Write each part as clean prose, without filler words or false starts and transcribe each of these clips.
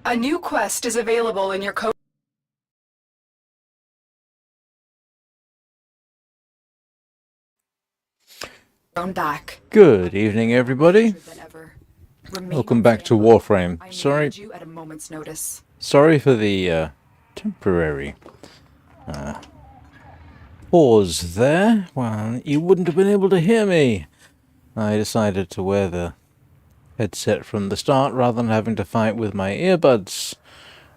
A new quest is available in your code. Back. Good evening, everybody. Welcome back to Warframe. Sorry for the temporary pause there. Well, you wouldn't have been able to hear me. I decided to wear the headset from the start rather than having to fight with my earbuds,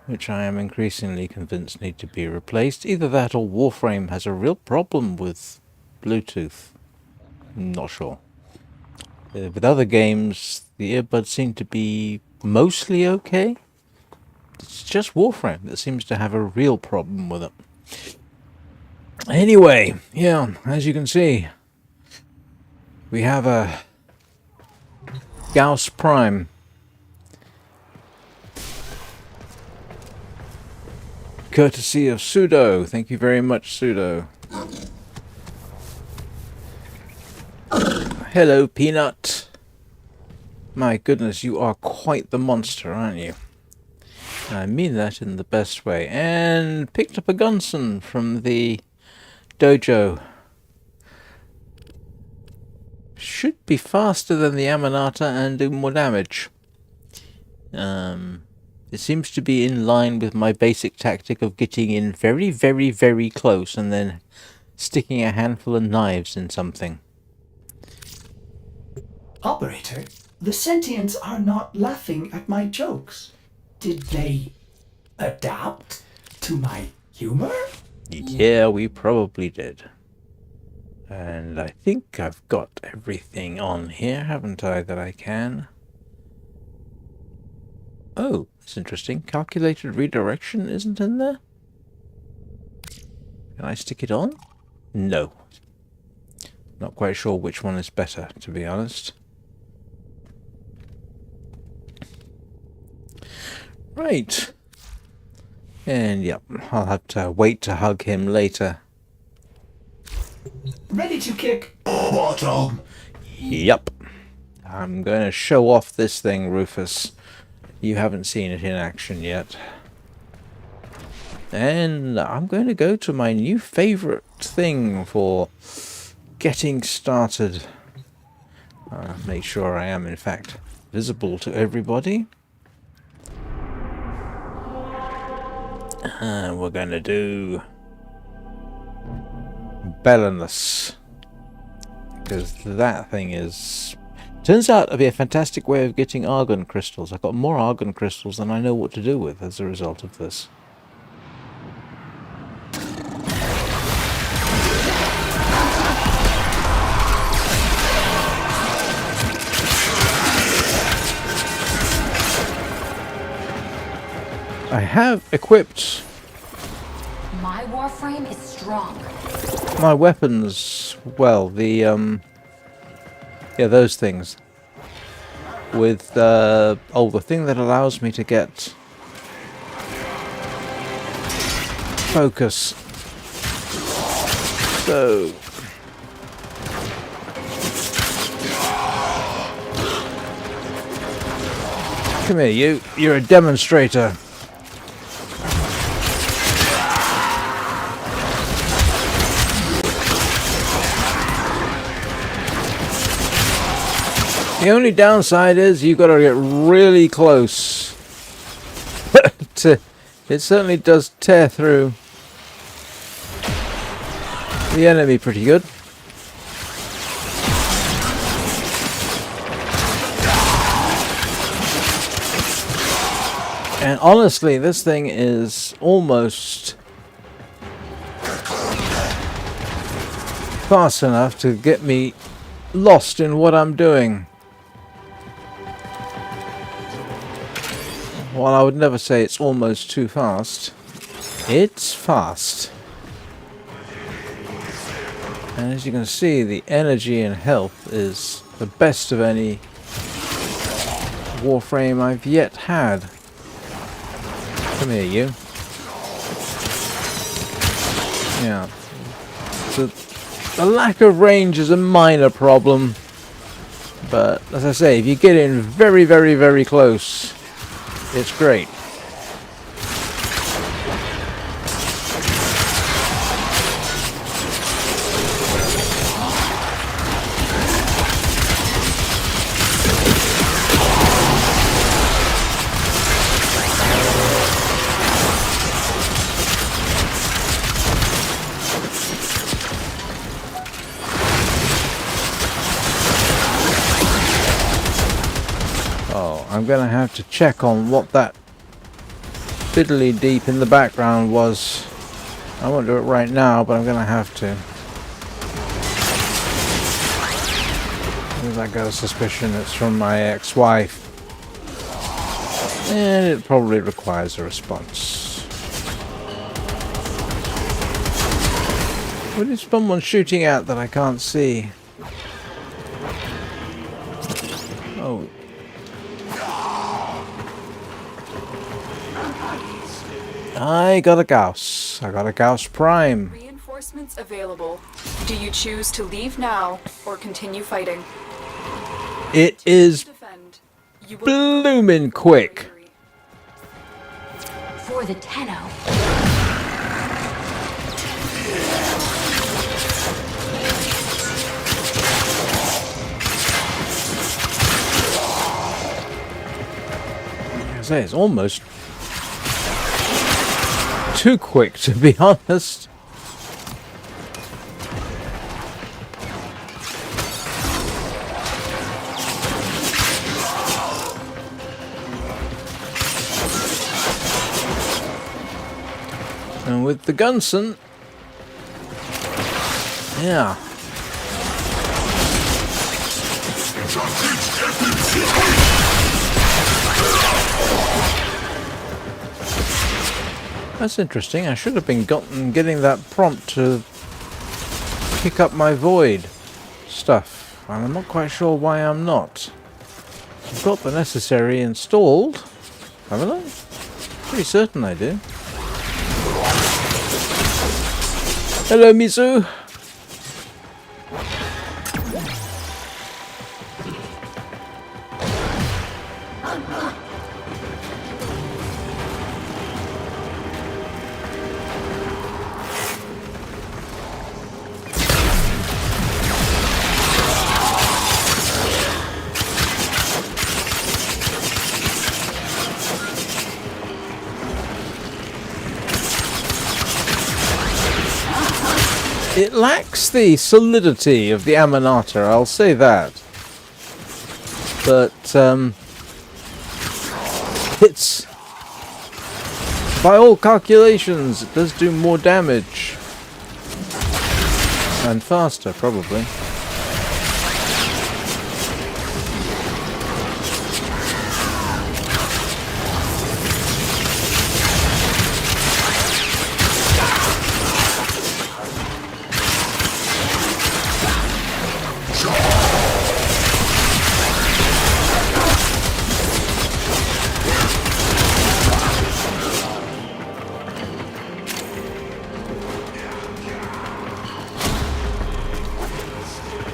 which I am increasingly convinced need to be replaced. Either that or Warframe has a real problem with Bluetooth. I'm not sure. With other games, the earbuds seem to be mostly okay. It's just Warframe that seems to have a real problem with it. Anyway, yeah, as you can see, we have a Gauss Prime. Courtesy of Pseudo. Thank you very much, Pseudo. Hello, Peanut. My goodness, you are quite the monster, aren't you? I mean that in the best way. And picked up a Gunson from the dojo. Should be faster than the Amanata and do more damage. It seems to be in line with my basic tactic of getting in very, very, very close and then sticking a handful of knives in something. Operator, the sentients are not laughing at my jokes. Did they adapt to my humor? Yeah, we probably did. And I think I've got everything on here, haven't I, that I can? Oh, that's interesting. Calculated redirection isn't in there? Can I stick it on? No. Not quite sure which one is better, to be honest. Right. And yep, I'll have to wait to hug him later. Ready to kick bottom. Yep. I'm going to show off this thing, Rufus. You haven't seen it in action yet. And I'm going to go to my new favorite thing for getting started. Make sure I am, in fact, visible to everybody. And we're going to do Belanus, because that thing is... turns out to be a fantastic way of getting argon crystals. I've got more argon crystals than I know what to do with as a result of this. I have equipped my Warframe is strong. My weapons, well, the yeah, those things. With the thing that allows me to get focus. So come here, you're a demonstrator. The only downside is you've got to get really close. It certainly does tear through the enemy pretty good. And honestly, this thing is almost fast enough to get me lost in what I'm doing. While I would never say it's almost too fast, it's fast. And as you can see, the energy and health is the best of any Warframe I've yet had. Come here, you. Yeah. So the lack of range is a minor problem. But, as I say, if you get in very, very, very close, it's great. I'm going to have to check on what that fiddly deep in the background was. I won't do it right now, but I'm going to have to. Because I got a suspicion it's from my ex-wife. And it probably requires a response. What is someone shooting at that I can't see? Oh. I got a Gauss. I got a Gauss Prime. Reinforcements available. Do you choose to leave now or continue fighting? It is Defend. You will bloomin' quick. For the Tenno. I say it's almost too quick, to be honest. And with the Gunson, yeah. That's interesting. I should have been getting that prompt to pick up my void stuff, and I'm not quite sure why I'm not. I've got the necessary installed, haven't I? Pretty certain I do. Hello, Mizu. It lacks the solidity of the Amanata, I'll say that. But, it's... by all calculations, it does do more damage. And faster, probably.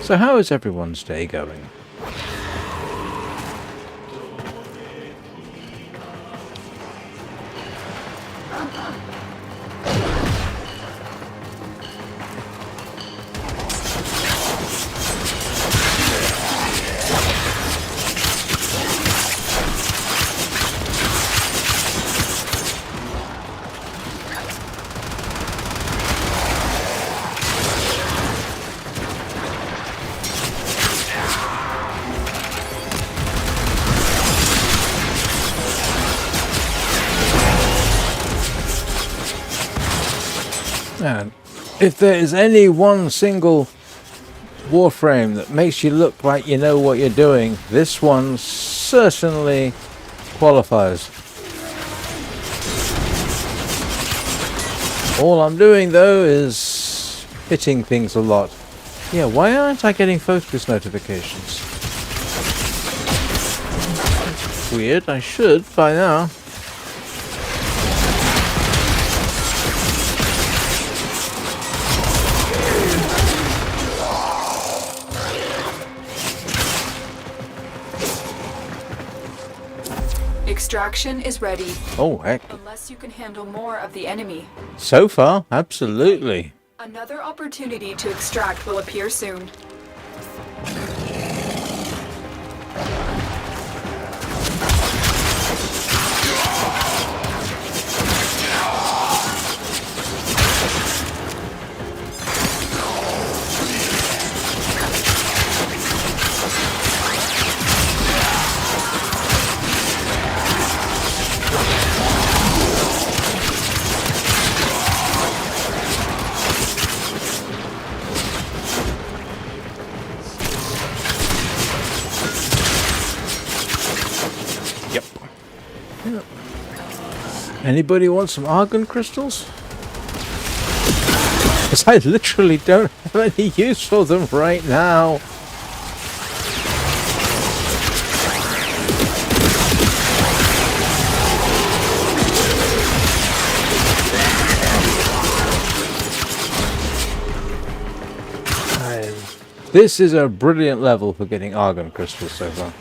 So how is everyone's day going? And if there is any one single Warframe that makes you look like you know what you're doing, this one certainly qualifies. All I'm doing though is hitting things a lot. Yeah, why aren't I getting focus notifications? Weird, I should by now. Extraction is ready. Oh, heck. Unless you can handle more of the enemy. So far, absolutely. Another opportunity to extract will appear soon. Anybody want some argon crystals? Because I literally don't have any use for them right now. This is a brilliant level for getting argon crystals so far.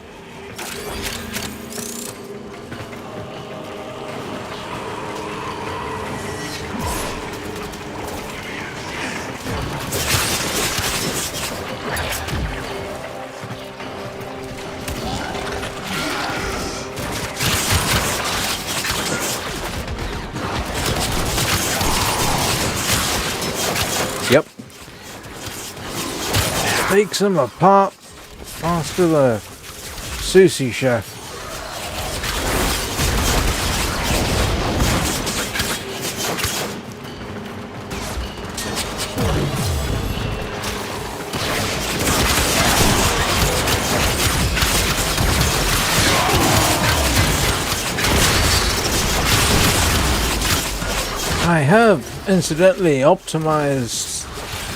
Yep. Takes them apart faster than a sushi chef. I have incidentally optimized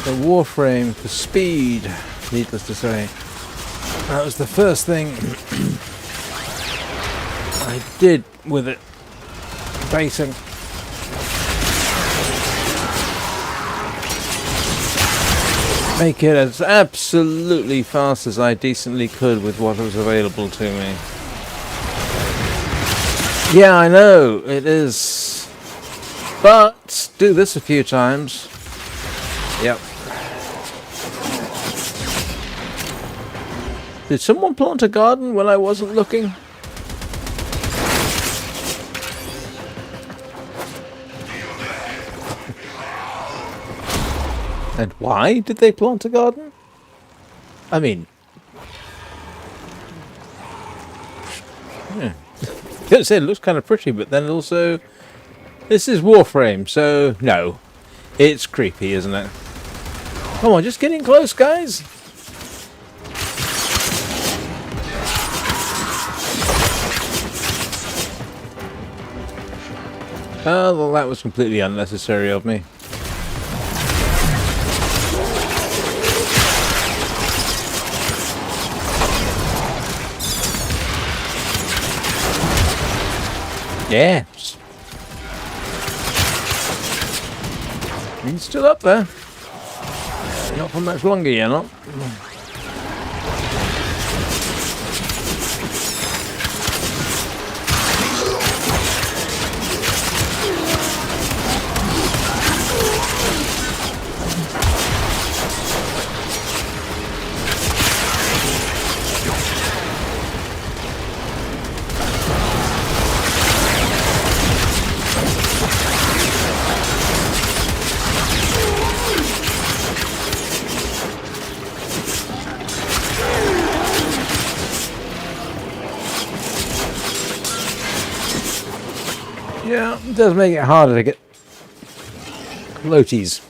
the Warframe for speed, needless to say. That was the first thing I did with it. Basic. Make it as absolutely fast as I decently could with what was available to me. Yeah, I know, it is. But, do this a few times. Yep. Did someone plant a garden when I wasn't looking? And why did they plant a garden? I mean... yeah. I was gonna say it looks kind of pretty, but then also... this is Warframe, so no. It's creepy, isn't it? Come on, just getting close, guys! Oh, well, that was completely unnecessary of me. Yes. He's still up there. Not for much longer, you're not. Yeah, it does make it harder to get floaties.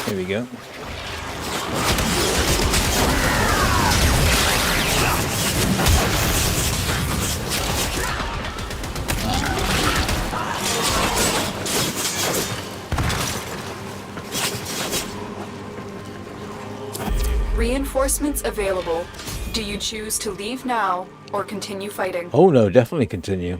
Here we go. Reinforcements available. Do you choose to leave now or continue fighting? Oh no, definitely continue.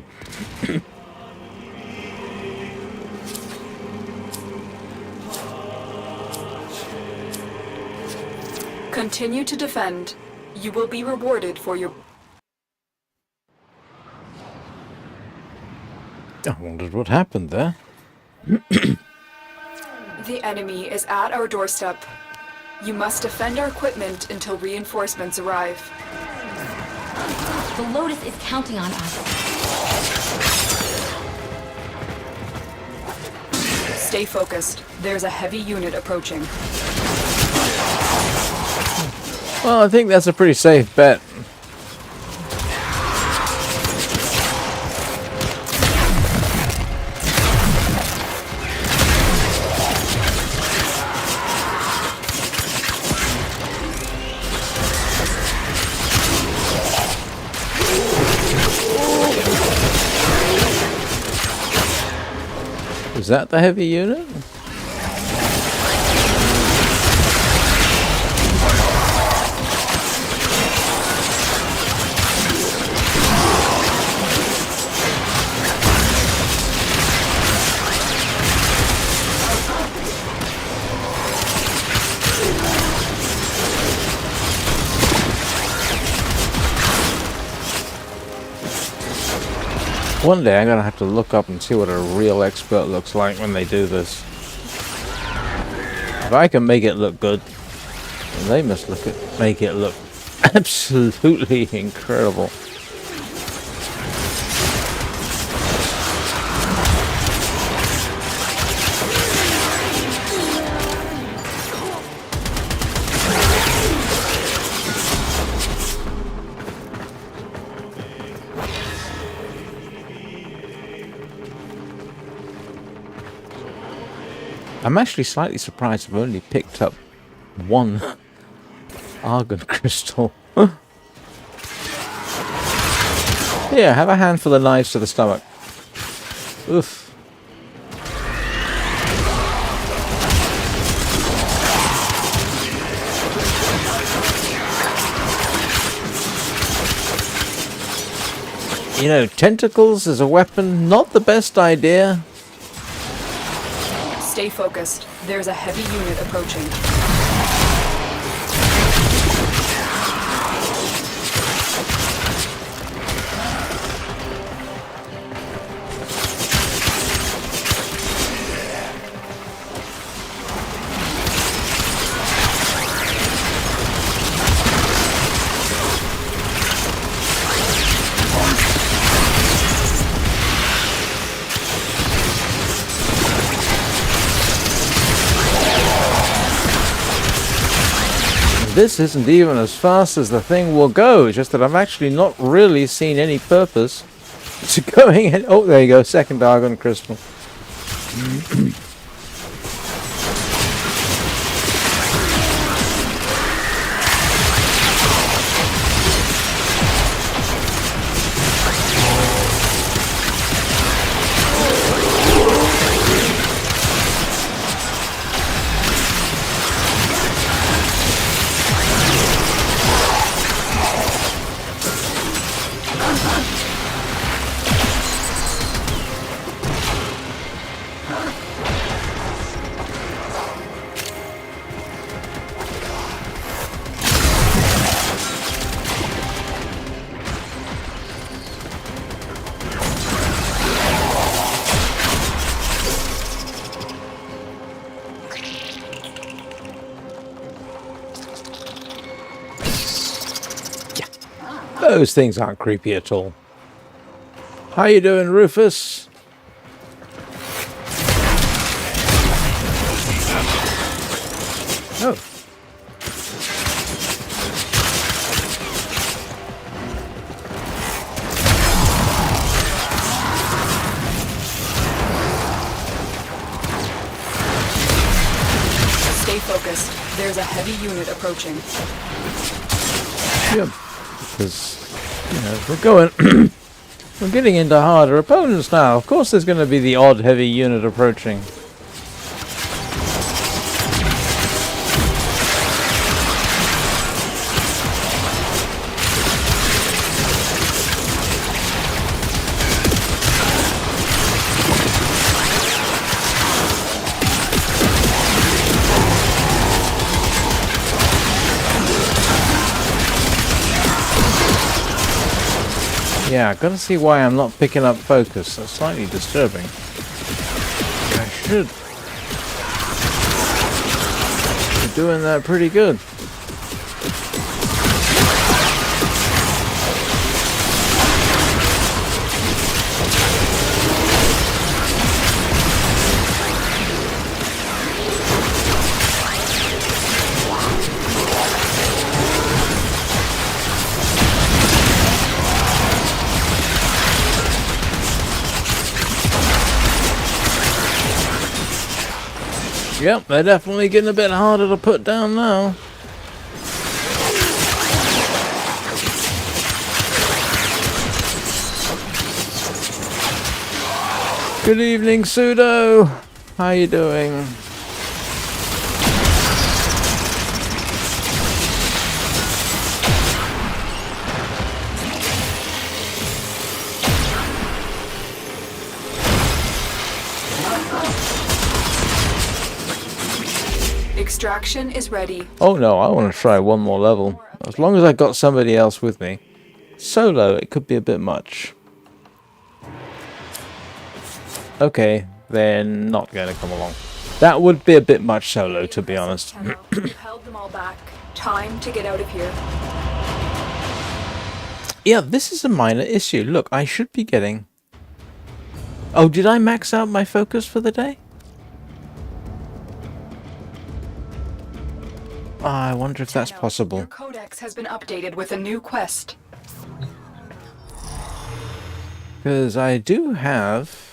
Continue to defend. You will be rewarded for your... I wondered what happened there. The enemy is at our doorstep. You must defend our equipment until reinforcements arrive. The Lotus is counting on us. Stay focused. There's a heavy unit approaching. Well, I think that's a pretty safe bet. that the heavy unit? One day I'm gonna have to look up and see what a real expert looks like when they do this. If I can make it look good, then they must make it look absolutely incredible. I'm actually slightly surprised I've only picked up one argon crystal. Here, have a handful of knives to the stomach. Oof. You know, tentacles as a weapon, not the best idea. Stay focused. There's a heavy unit approaching. This isn't even as fast as the thing will go, just that I've actually not really seen any purpose to going in. Oh, there you go, second argon crystal. Those things aren't creepy at all. How you doing, Rufus? Oh. Stay focused. There's a heavy unit approaching. Yep. Because, you know, we're going... we're getting into harder opponents now. Of course there's going to be the odd heavy unit approaching. Yeah, gotta see why I'm not picking up focus. That's slightly disturbing. I should be doing that pretty good. Yep, they're definitely getting a bit harder to put down now. Good evening, Pseudo. How you doing? Extraction is ready. Oh no, I want to try one more level. As long as I got somebody else with me. Solo, it could be a bit much. Okay, they're not going to come along. That would be a bit much solo, to be honest. You've held them all back. Time to get out of here. Yeah, this is a minor issue. Look, I should be getting... Oh, did I max out my focus for the day? I wonder if that's Your possible. codex has been updated with a new quest. Because I do have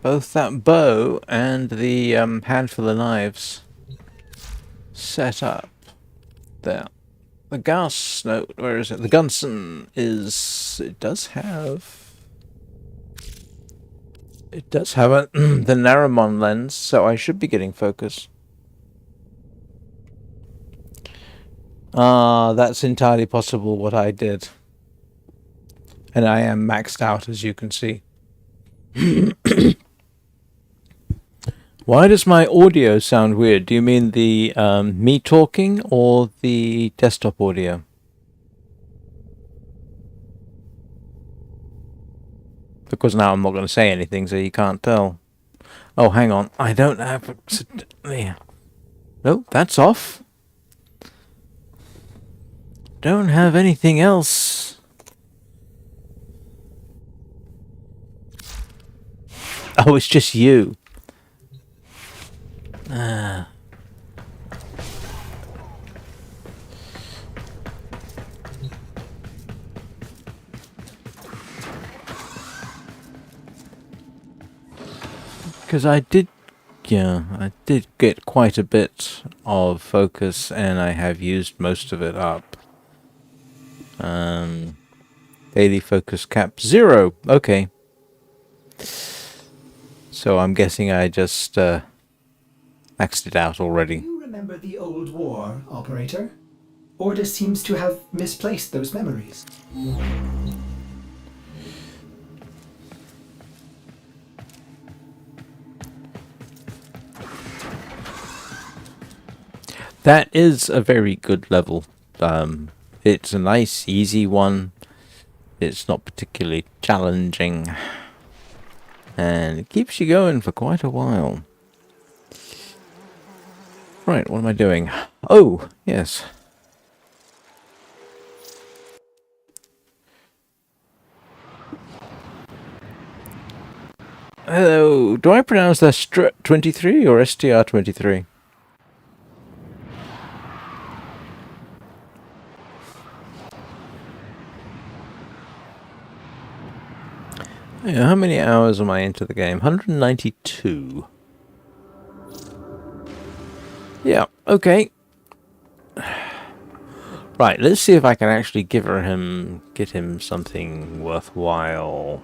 both that bow and the handful of knives set up. There. The Gauss... No, where is it? The Gunson is... It does have... It does have a, the Naramon lens, so I should be getting focus. That's entirely possible what I did. And I am maxed out, as you can see. Why does my audio sound weird? Do you mean the me talking or the desktop audio? Because now I'm not going to say anything, so you can't tell. Oh, hang on. I don't have... Nope, that's off. Don't have anything else. Oh, it's just you. Because I did get quite a bit of focus, and I have used most of it up. Daily focus cap 0. Okay. So I'm guessing I just maxed it out already. Do you remember the old war, Operator? Ordis seems to have misplaced those memories. That is a very good level. It's a nice, easy one. It's not particularly challenging. And it keeps you going for quite a while. Right, what am I doing? Oh, yes. Hello, do I pronounce that STR-23 or STR-23? Yeah, how many hours am I into the game? 192. Yeah, okay. Right, let's see if I can actually get him something worthwhile.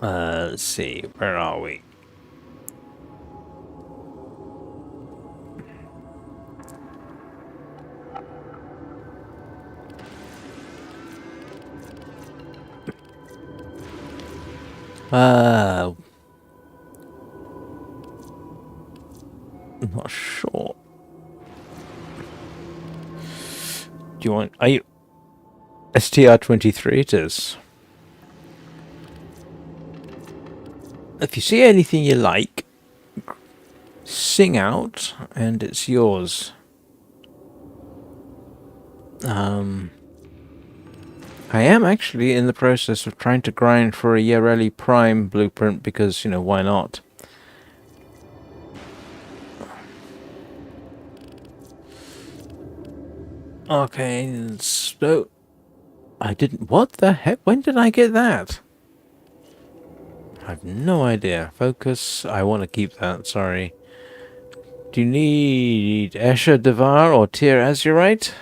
Let's see, where are we? I'm not sure. Do you want... Are you... STR-23 it is. If you see anything you like, sing out, and it's yours. I am actually in the process of trying to grind for a Yareli Prime blueprint because, you know, why not? Okay, so... I didn't... What the heck? When did I get that? I have no idea. Focus. I want to keep that, sorry. Do you need Escher Devar or Tyr Azurite?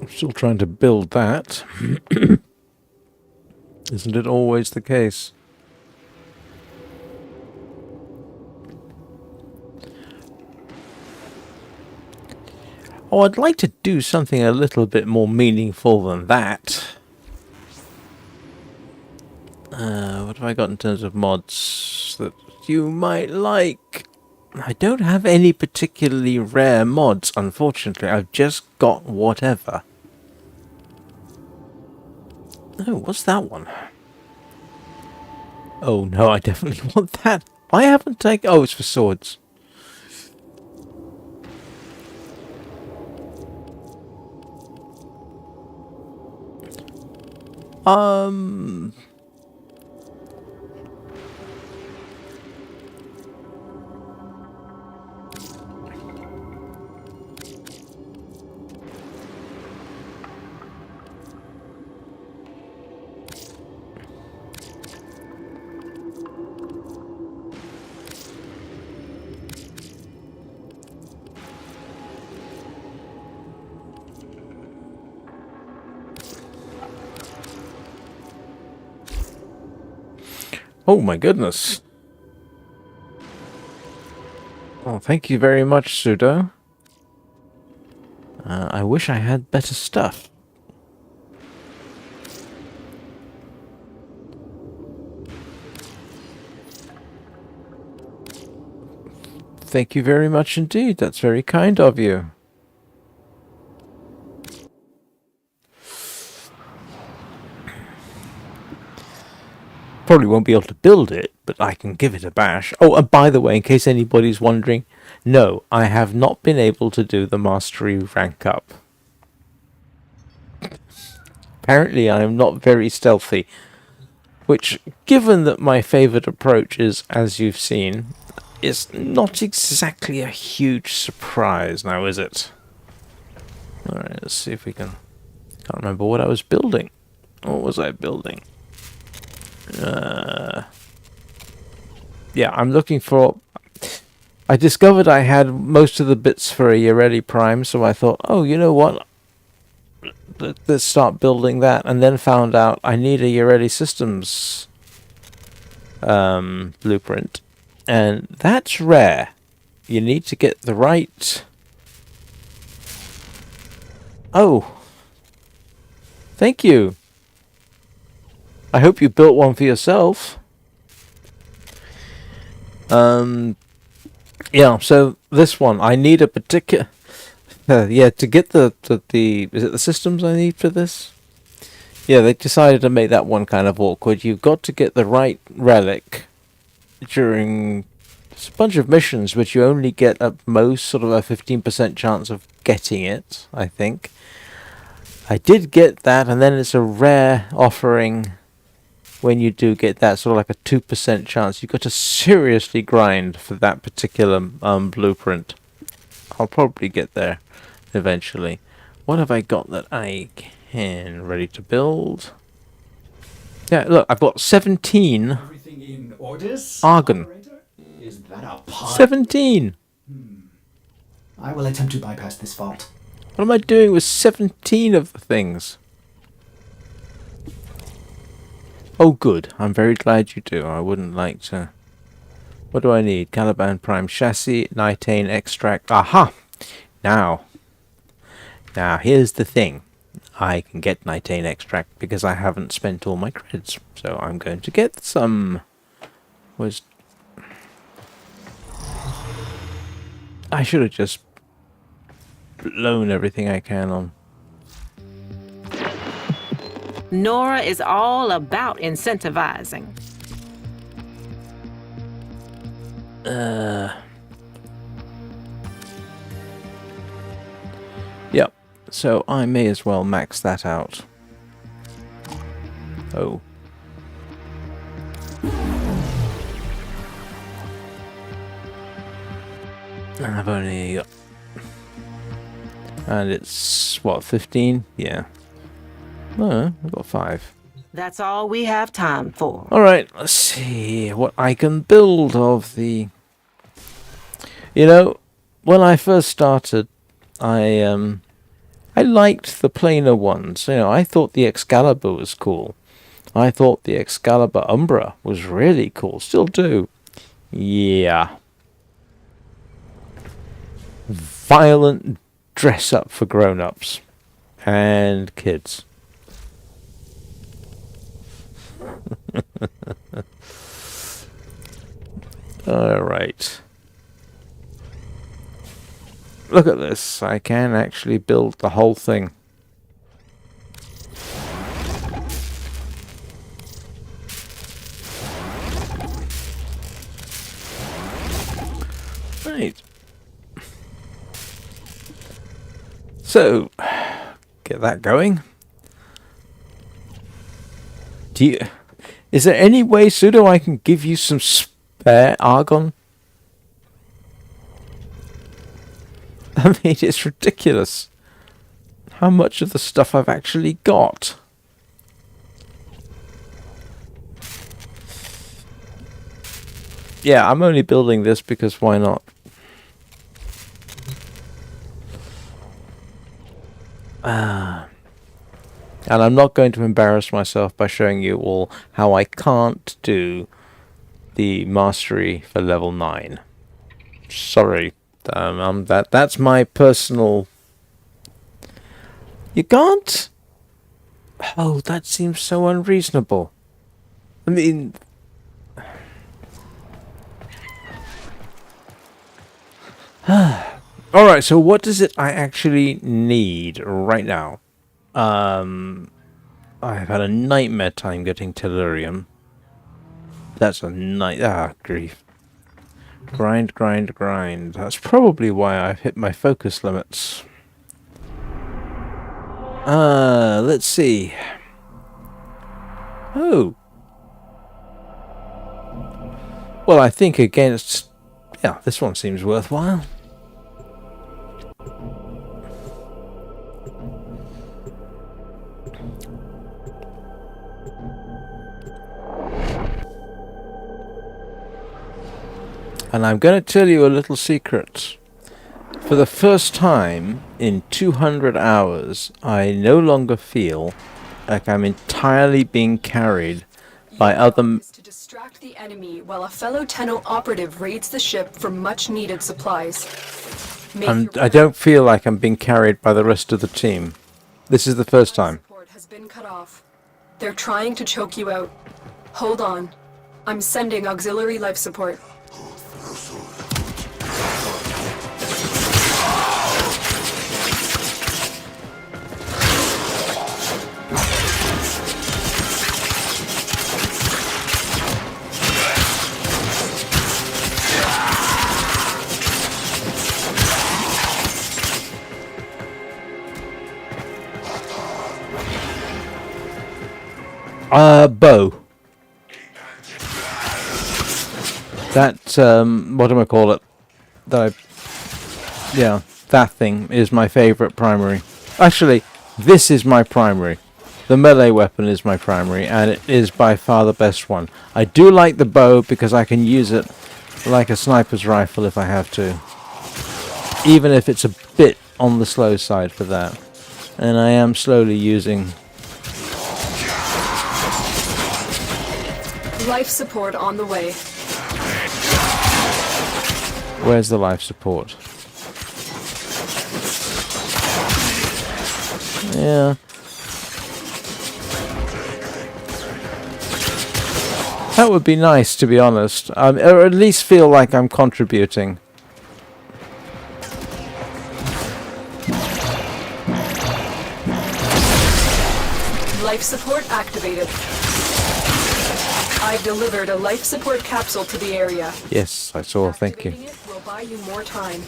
Still trying to build that. Isn't it always the case? Oh, I'd like to do something a little bit more meaningful than that. What have I got in terms of mods that you might like? I don't have any particularly rare mods, unfortunately. I've just got whatever. Oh, what's that one? Oh no, I definitely want that. I haven't taken... Oh, it's for swords. Oh my goodness. Oh, thank you very much, Pseudo. I wish I had better stuff. Thank you very much indeed. That's very kind of you. Probably won't be able to build it, but I can give it a bash. Oh, and by the way, in case anybody's wondering, no, I have not been able to do the mastery rank up. Apparently I am not very stealthy, which, given that my favoured approach is, as you've seen, is not exactly a huge surprise now, is it? Alright, let's see if we can... Can't remember what I was building. What was I building? Yeah, I'm looking for... I discovered I had most of the bits for a Yareli Prime, so I thought, oh, you know what? Let's start building that, and then found out I need a Yareli Systems blueprint, and that's rare. You need to get the right... Oh! Thank you! I hope you built one for yourself. Yeah, so this one, I need a particular... yeah, to get the... Is it the systems I need for this? Yeah, they decided to make that one kind of awkward. You've got to get the right relic during... It's a bunch of missions, which you only get at most sort of a 15% chance of getting it, I think. I did get that, and then it's a rare offering... When you do get that, sort of like a 2% chance, you've got to seriously grind for that particular blueprint. I'll probably get there eventually. What have I got that I can ready to build? Yeah, look, I've got 17 Everything in orders, argon. operator? Is that a pot? 17! I will attempt to bypass this fault. What am I doing with 17 of the things? Oh, good. I'm very glad you do. I wouldn't like to... What do I need? Caliban Prime Chassis, Nitane Extract. Aha! Now, here's the thing. I can get Nitane Extract because I haven't spent all my credits. So I'm going to get some... I should have just blown everything I can on. Nora is all about incentivizing. Yep. So I may as well max that out. Oh. I've only got... And it's, what, 15? Yeah. No, I've got 5. That's all we have time for. Alright, let's see what I can build of the... You know, when I first started, I I liked the planar ones. You know, I thought the Excalibur was cool. I thought the Excalibur Umbra was really cool. Still do. Yeah. Violent dress up for grown-ups and kids. Alright. Look at this. I can actually build the whole thing. Right. So, get that going. Is there any way, Pseudo, I can give you some spare argon? I mean, it's ridiculous how much of the stuff I've actually got. Yeah, I'm only building this because why not? And I'm not going to embarrass myself by showing you all how I can't do the mastery for level 9. Sorry. That's my personal... You can't? Oh, that seems so unreasonable. I mean... Alright, so what does it I actually need right now? I've had a nightmare time getting tellurium. That's a grief. Grind, grind, grind. That's probably why I've hit my focus limits. Let's see. Oh. Well, I think against... Yeah, this one seems worthwhile. And I'm going to tell you a little secret. For the first time in 200 hours, I no longer feel like I'm entirely being carried by other... to distract the enemy while a fellow Tenno operative raids the ship for much-needed supplies. I don't feel like I'm being carried by the rest of the team. This is the first time. Support has been cut off. They're trying to choke you out. Hold on. I'm sending auxiliary life support. Bow. That, what do I call it? Yeah, that thing is my favourite primary. Actually, this is my primary. The melee weapon is my primary, and it is by far the best one. I do like the bow because I can use it like a sniper's rifle if I have to. Even if it's a bit on the slow side for that. And I am slowly using... Life support on the way. Where's the life support? Yeah. That would be nice, to be honest. Or at least feel like I'm contributing. Life support activated. I've delivered a life support capsule to the area. Yes, I saw. Thank you. Activating it will buy you more time.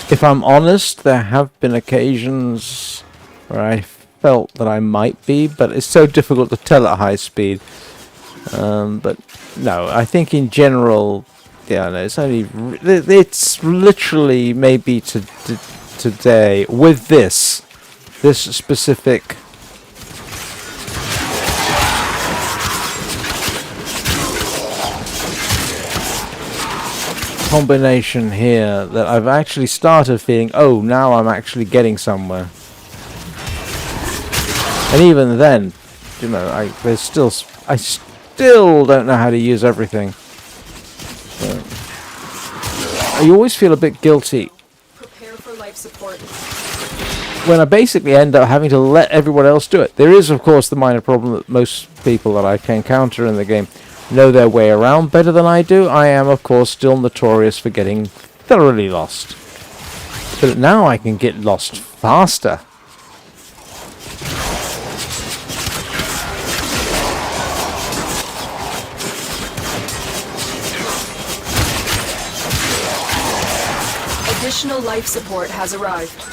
If I'm honest, there have been occasions where I felt that I might be, but it's so difficult to tell at high speed. But no, I think in general, yeah, no, it's only it's literally maybe today with this specific combination here that I've actually started feeling, oh, now I'm actually getting somewhere. And even then, you know, I still don't know how to use everything. I always feel a bit guilty Prepare for life support. when I basically end up having to let everyone else do it. There is, of course, the minor problem that most people that I can encounter in the game know their way around better than I do. I am, of course, still notorious for getting thoroughly lost. But now I can get lost faster. Additional life support has arrived.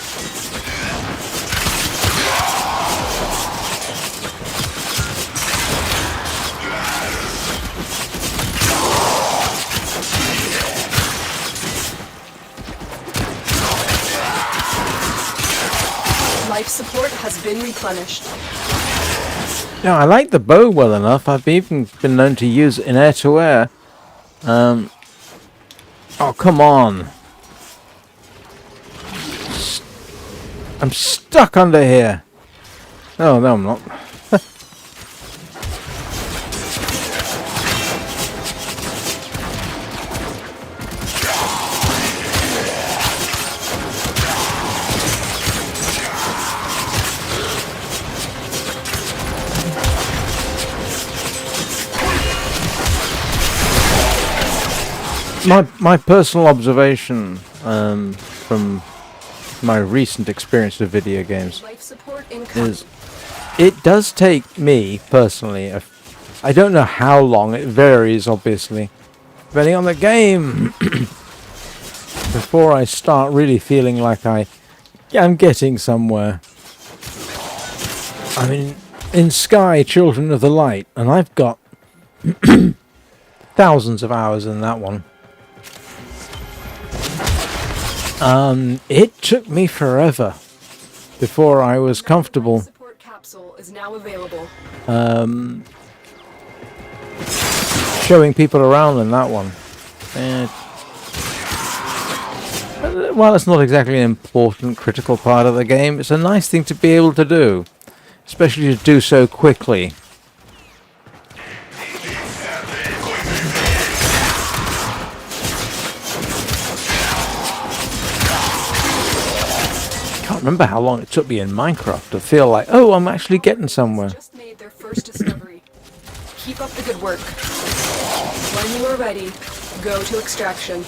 Life support has been replenished. Now, I like the bow well enough. I've even been known to use it in air-to-air. Oh, come on. I'm stuck under here. Oh, no, I'm not. My personal observation from my recent experience with video games Life support incoming. is it does take me personally I don't know how long, it varies obviously depending on the game before I start really feeling like I'm getting somewhere. I mean, in Sky Children of the Light, and I've got thousands of hours in that one. It took me forever before I was comfortable Life support capsule is now available. showing people around in that one. Well, it's not exactly an important critical part of the game. It's a nice thing to be able to do, especially to do so quickly. Remember how long it took me in Minecraft to feel like, oh, I'm actually getting somewhere. Just made their first discovery. Keep up the good work. When you are ready, go to extraction.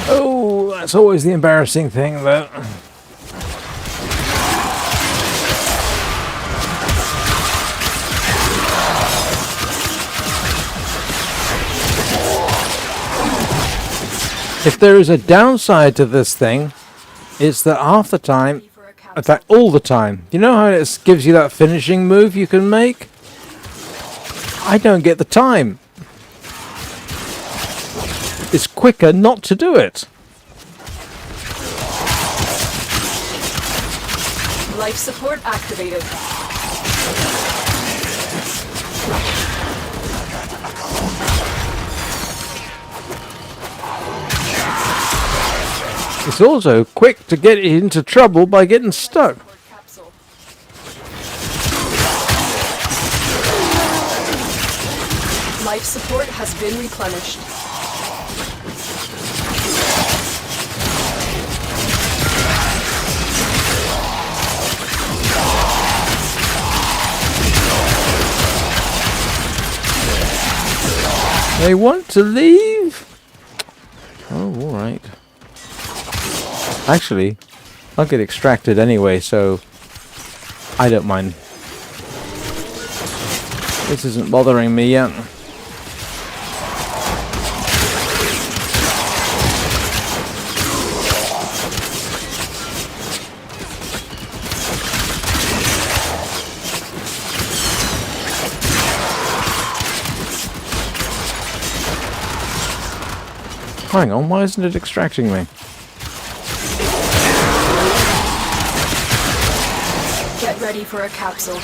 Oh, that's always the embarrassing thing, though. If there is a downside to this thing, it's that half the time, in fact all the time, you know how it gives you that finishing move you can make? I don't get the time. It's quicker not to do it. Life support activated. It's also quick to get into trouble by getting stuck. Capsule. Life support has been replenished. They want to leave? Oh, alright. Actually, I'll get extracted anyway, so I don't mind. This isn't bothering me yet. Hang on, why isn't it extracting me? Get ready for a capsule.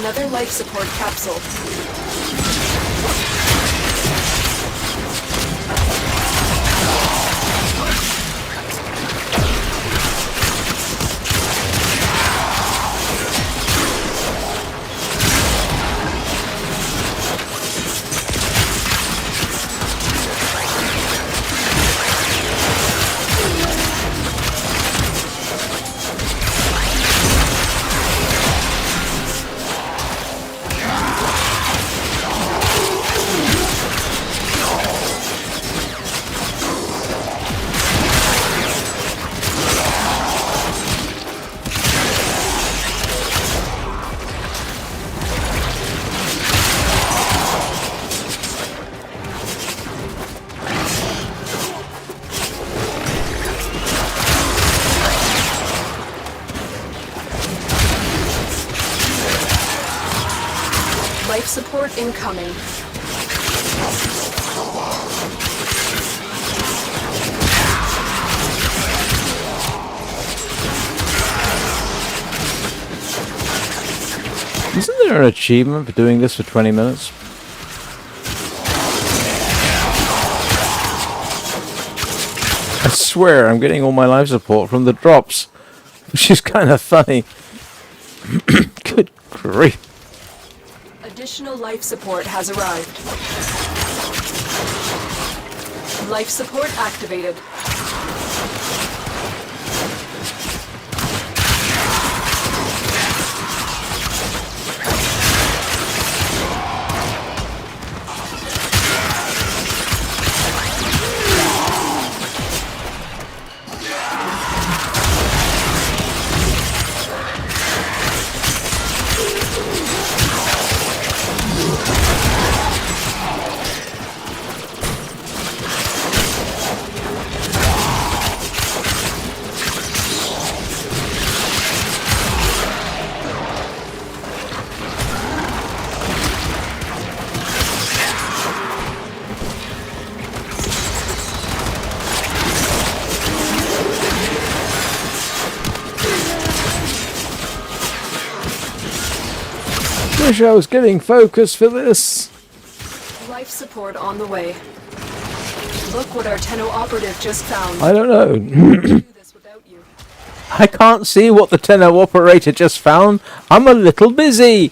Another life support capsule. Life support incoming. Isn't there an achievement for doing this for 20 minutes? I swear I'm getting all my life support from the drops, which is kind of funny. Good grief. Additional life support has arrived. Life support activated. Wish I was getting focus for this. Life support on the way. Look what our Tenno operative just found. I don't know. Do this without you. I can't see what the Tenno operator just found. I'm a little busy.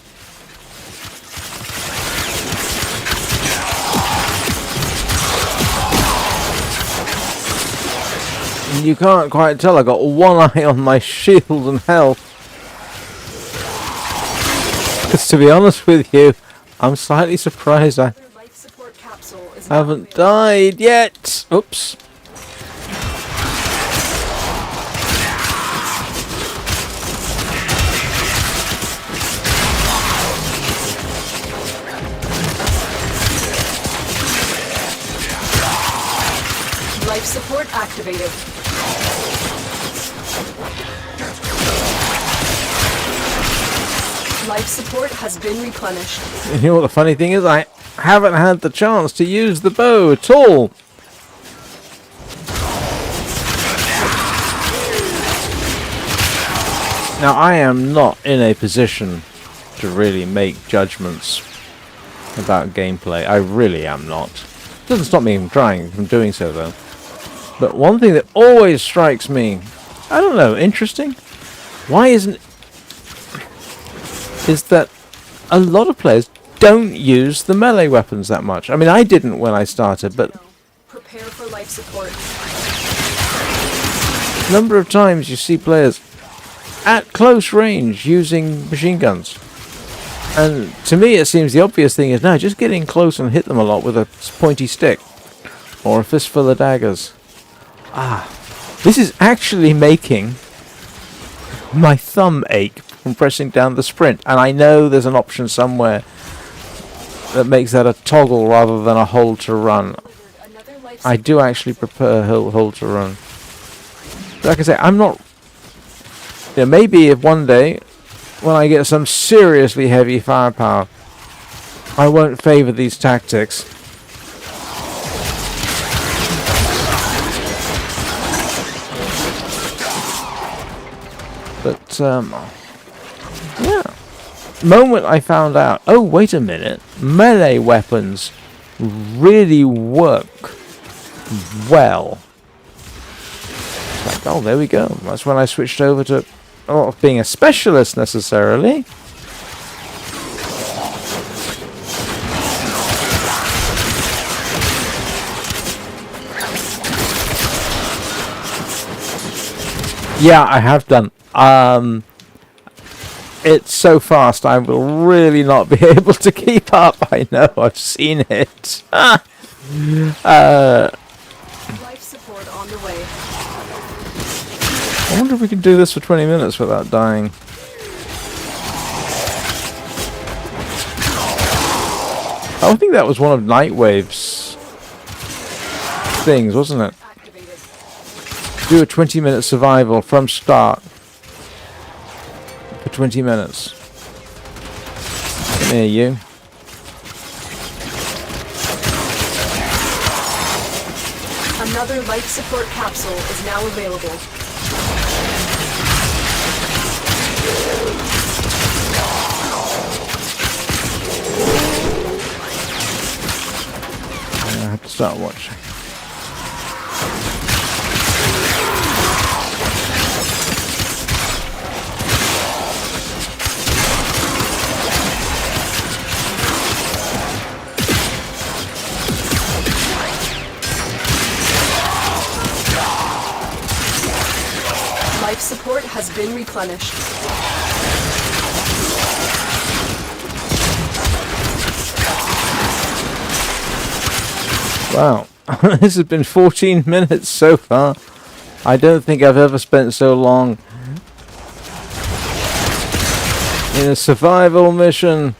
And you can't quite tell. I got one eye on my shield and health. Because to be honest with you, I'm slightly surprised I Another life support capsule is now haven't available. died yet. Oops. Life support activated. Life support has been replenished. And you know what the funny thing is? I haven't had the chance to use the bow at all. Now, I am not in a position to really make judgments about gameplay. I really am not. It doesn't stop me from trying, from doing so, though. But one thing that always strikes me, I don't know, interesting? Why isn't... is that a lot of players don't use the melee weapons that much. I mean, I didn't when I started, but Prepare for life support. a number of times you see players at close range using machine guns. And to me it seems the obvious thing is now just get in close and hit them a lot with a pointy stick. Or a fistful of daggers. Ah, this is actually making my thumb ache from pressing down the sprint. And I know there's an option somewhere that makes that a toggle rather than a hold to run. Another life I do actually prefer hold to run. But like I say, I'm not... You know, maybe if one day, when I get some seriously heavy firepower, I won't favour these tactics. But, yeah. moment I found out, oh, wait a minute, melee weapons really work well. It's like, oh, there we go. That's when I switched over to not being a specialist necessarily. Yeah, I have done. It's so fast, I will really not be able to keep up. I know, I've seen it. Life support on the way. I wonder if we can do this for 20 minutes without dying. I think that was one of Nightwave's things, wasn't it? Activated. Do a 20-minute survival from start. For 20 minutes. Come here, you. Another life support capsule is now available. I have to start watching. Life support has been replenished. Wow. This has been 14 minutes so far. I don't think I've ever spent so long in a survival mission.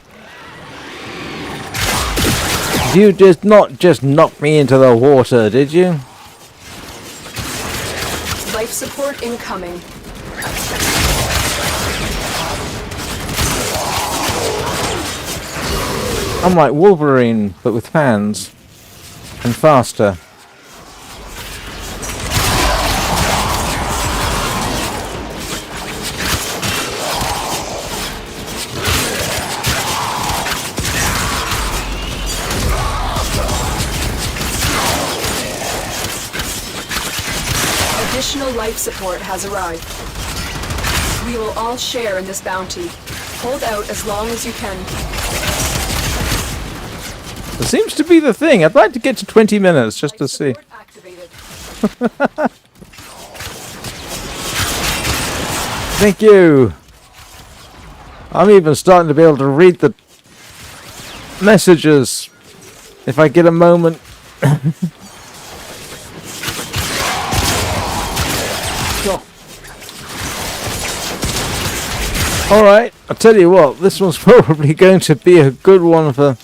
You did not just knock me into the water, did you? Life support incoming. I'm like Wolverine, but with fans. And faster. Additional life support has arrived. We will all share in this bounty. Hold out as long as you can. It seems to be the thing. I'd like to get to 20 minutes just to see. Support activated. Thank you. I'm even starting to be able to read the messages if I get a moment. Alright, I'll tell you what, this one's probably going to be a good one for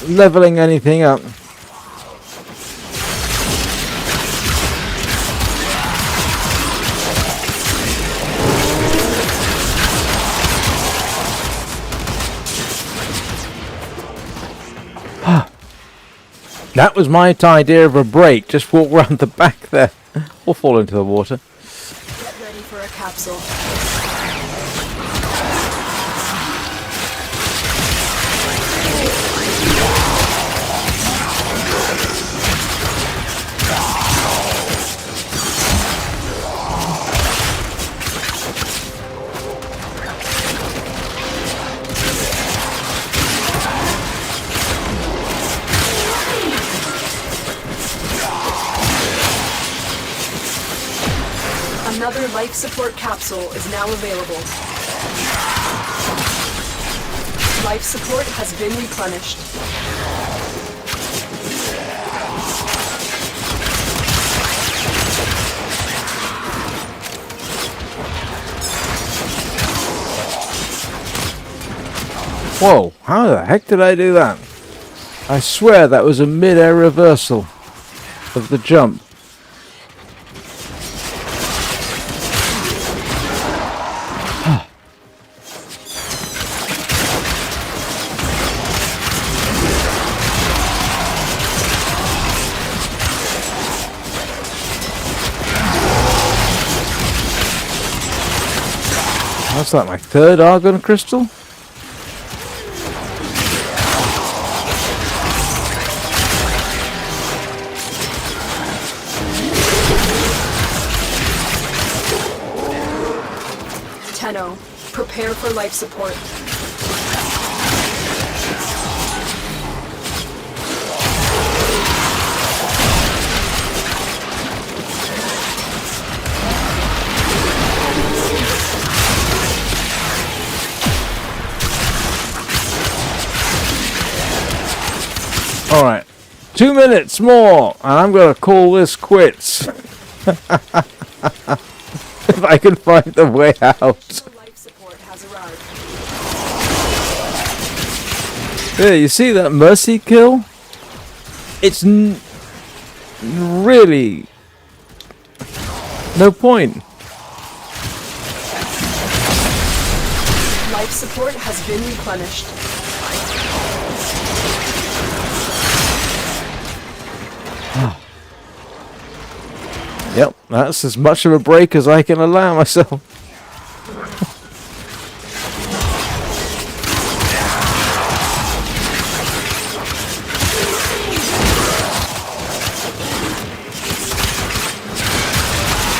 leveling anything up. That was my idea of a break. Just walk round the back there. Or fall into the water. Get ready for a capsule. Another life support capsule is now available. Life support has been replenished. Whoa, how the heck did I do that? I swear that was a mid-air reversal of the jump. What's that, my third argon crystal? Tenno, prepare for life support. Alright, 2 minutes more, and I'm going to call this quits. If I can find the way out. Life support has arrived. Yeah, you see that mercy kill? It's really no point. Life support has been replenished. Yep, that's as much of a break as I can allow myself.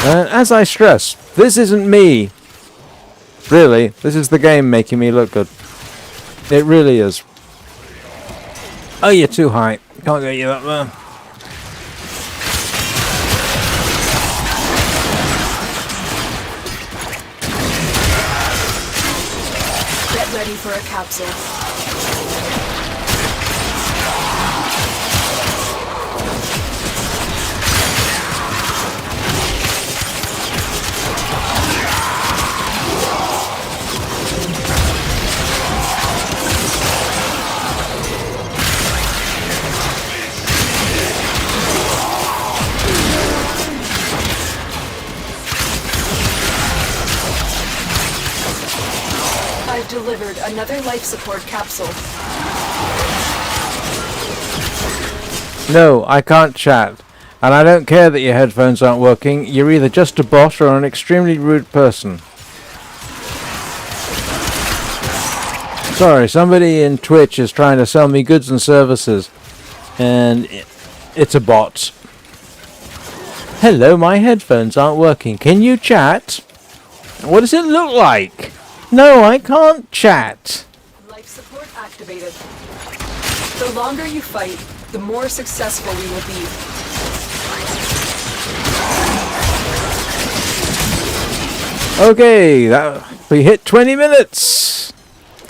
And as I stress, this isn't me. Really, this is the game making me look good. It really is. Oh, you're too high. Can't get you up there. Get ready for a capsule. I've delivered another life support capsule. No, I can't chat. And I don't care that your headphones aren't working. You're either just a bot or an extremely rude person. Sorry, somebody in Twitch is trying to sell me goods and services. And it's a bot. Hello, my headphones aren't working. Can you chat? What does it look like? No, I can't chat. Life support activated. The longer you fight, the more successful we will be. Okay, we hit 20 minutes.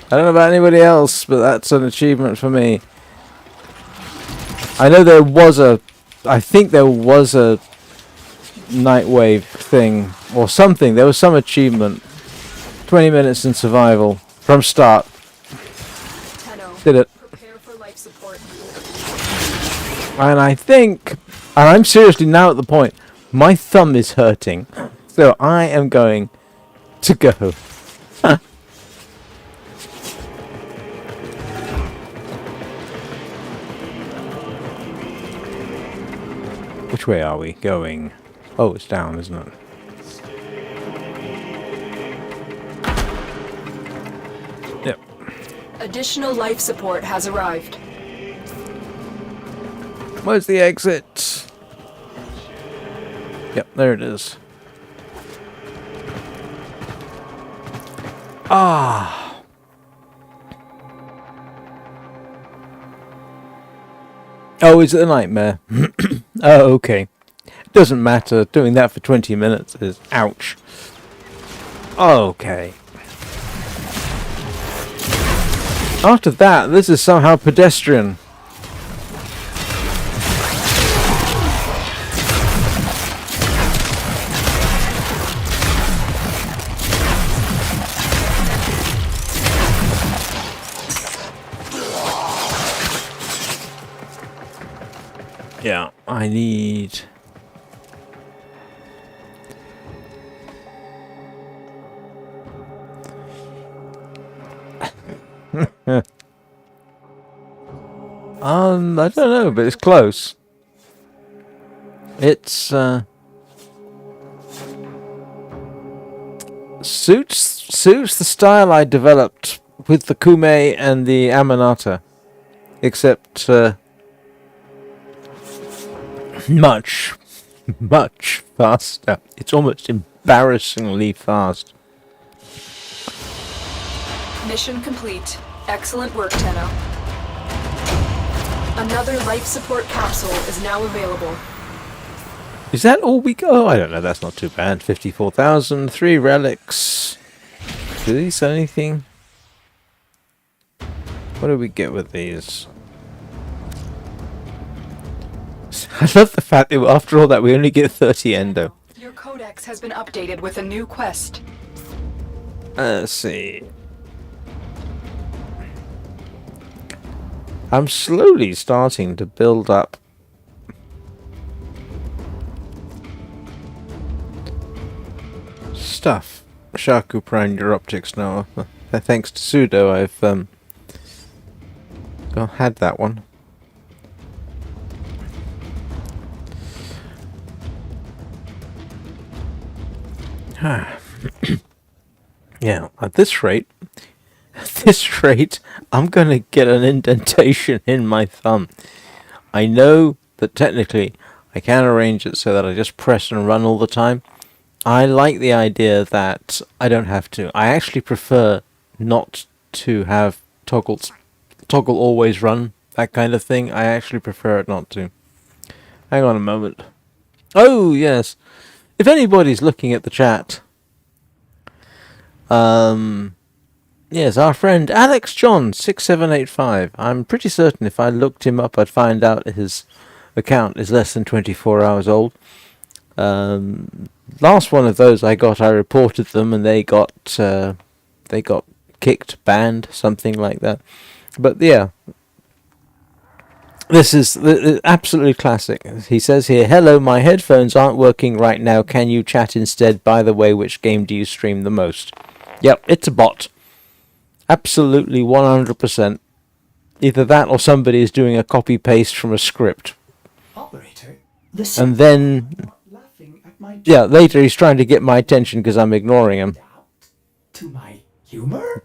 I don't know about anybody else, but that's an achievement for me. I know I think there was a Nightwave thing or something. There was some achievement. 20 minutes in survival from start. Tenno, Did it. prepare for life support. And I think, and I'm seriously now at the point, my thumb is hurting. So I am going to go. Which way are we going? Oh, it's down, isn't it? Yep. Additional life support has arrived. Where's the exit? Yep, there it is. Ah. Oh, is it a nightmare? Oh, okay. Doesn't matter. Doing that for 20 minutes is ouch. Okay. After that, this is somehow pedestrian. Yeah, I need... I don't know, but it's close. It's Suits the style I developed with the Kume and the Amanata. Except, much faster. It's almost embarrassingly fast. Mission complete. Excellent work, Tenno. Another life support capsule is now available. Is that all we got? Oh, I don't know. That's not too bad. 54,000, 3 relics. Do these sell anything? What do we get with these? I love the fact that after all that we only get 30 endo. Your codex has been updated with a new quest. Let's see. I'm slowly starting to build up stuff. Shaku Prime your optics now. Thanks to Pseudo, I've had that one. Yeah, at this rate, I'm gonna get an indentation in my thumb. I know that technically I can arrange it so that I just press and run all the time. I like the idea that I don't have to. I actually prefer not to have toggle always run, that kind of thing. I actually prefer it not to. Hang on a moment. Oh, yes. If anybody's looking at the chat, yes, our friend Alex John 6785. I'm pretty certain if I looked him up, I'd find out his account is less than 24 hours old. Last one of those I reported them, and they got kicked, banned, something like that. But yeah. This is absolutely classic. He says here, "Hello, my headphones aren't working right now. Can you chat instead? By the way, which game do you stream the most?" Yep, it's a bot. Absolutely 100%. Either that or somebody is doing a copy-paste from a script. Operator, And then, laughing at my yeah, later he's trying to get my attention because I'm ignoring him. to my humor?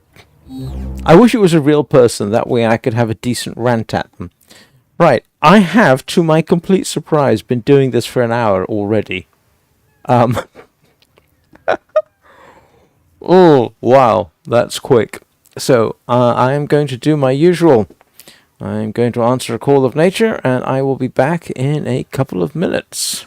I wish it was a real person. That way I could have a decent rant at them. Right, I have, to my complete surprise, been doing this for an hour already. Oh, wow, that's quick. So, I am going to do my usual. I'm going to answer a call of nature, and I will be back in a couple of minutes.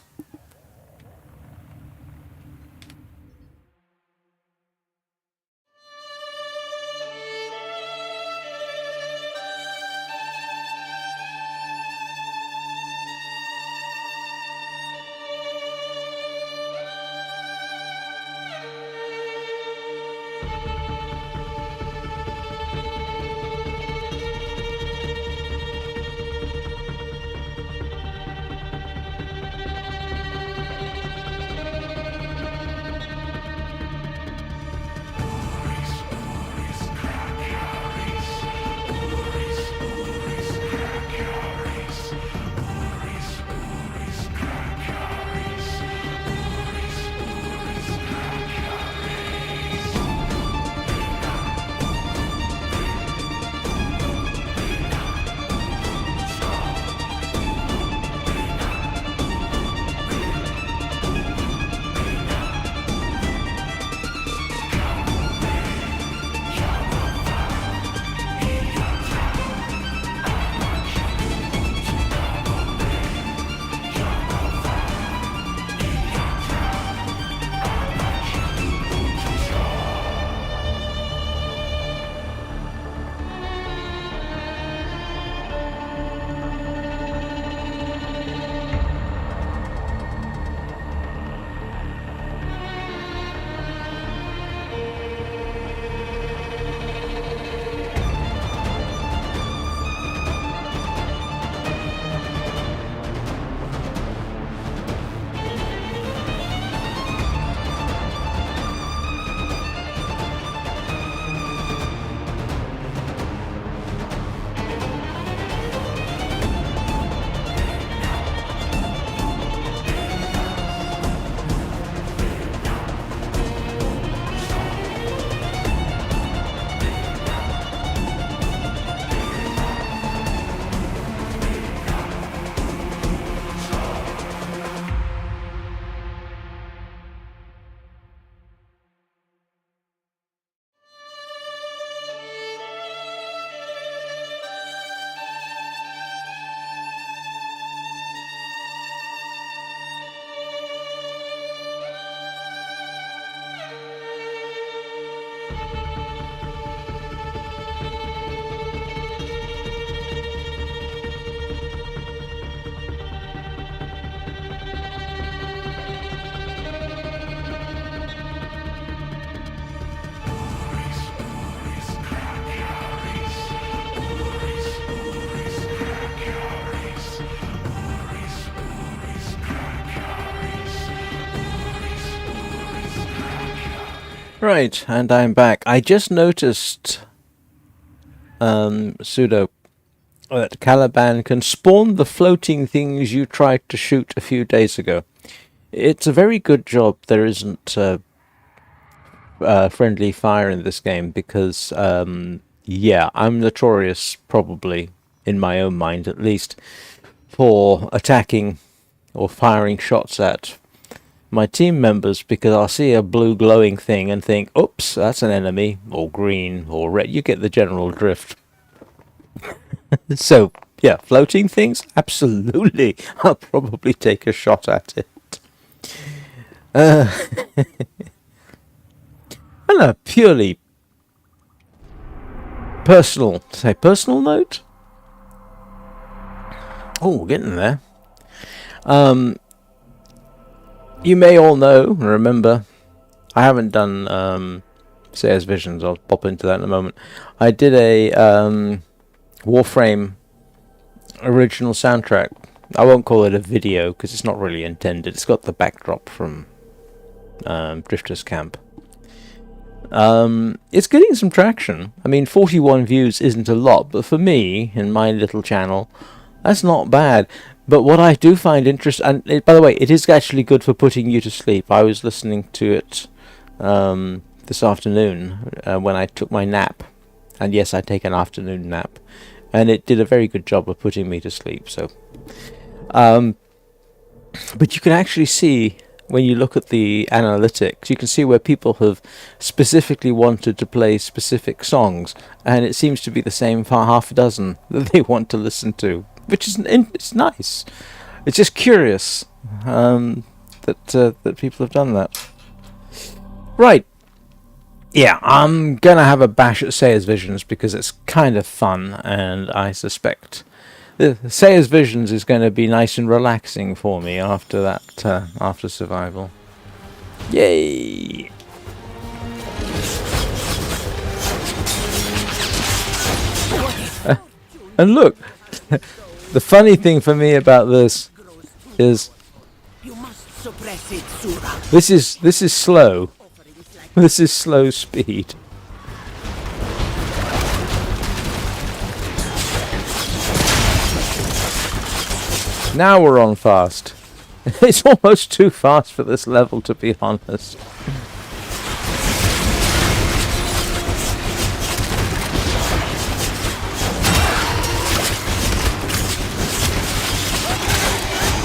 Right, and I'm back. I just noticed, Pseudo, that Caliban can spawn the floating things you tried to shoot a few days ago. It's a very good job there isn't friendly fire in this game because, yeah, I'm notorious, probably, in my own mind at least, for attacking or firing shots at my team members because I'll see a blue glowing thing and think, oops, that's an enemy, or green, or red. You get the general drift. So, yeah, floating things? Absolutely. I'll probably take a shot at it. On a purely personal note? Oh, we're getting there. You may all know, and remember, I haven't done Sayers Visions, I'll pop into that in a moment. I did a Warframe original soundtrack. I won't call it a video, because it's not really intended. It's got the backdrop from Drifter's Camp. It's getting some traction. I mean, 41 views isn't a lot, but for me, in my little channel, that's not bad. But what I do find interesting, and by the way, it is actually good for putting you to sleep. I was listening to it this afternoon when I took my nap. And yes, I take an afternoon nap. And it did a very good job of putting me to sleep. So, but you can actually see, when you look at the analytics, you can see where people have specifically wanted to play specific songs. And it seems to be the same for half a dozen that they want to listen to. Which is it's nice. It's just curious that people have done that. Right. Yeah, I'm gonna have a bash at Sayers Visions because it's kind of fun, and I suspect the Sayers Visions is going to be nice and relaxing for me after that. After survival. Yay! And look. The funny thing for me about this is this is slow. This is slow speed. Now we're on fast. It's almost too fast for this level, to be honest.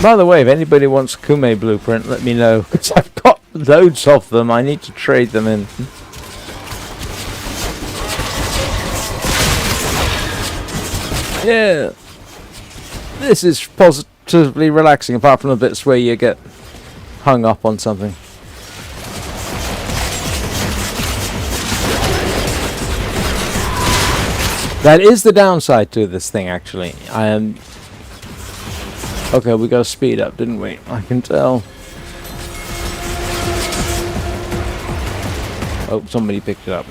By the way, if anybody wants Kume Blueprint, let me know, because I've got loads of them. I need to trade them in. Yeah. This is positively relaxing, apart from the bits where you get hung up on something. That is the downside to this thing, actually. I am... Okay, we got to speed up, didn't we? I can tell. Oh, somebody picked it up.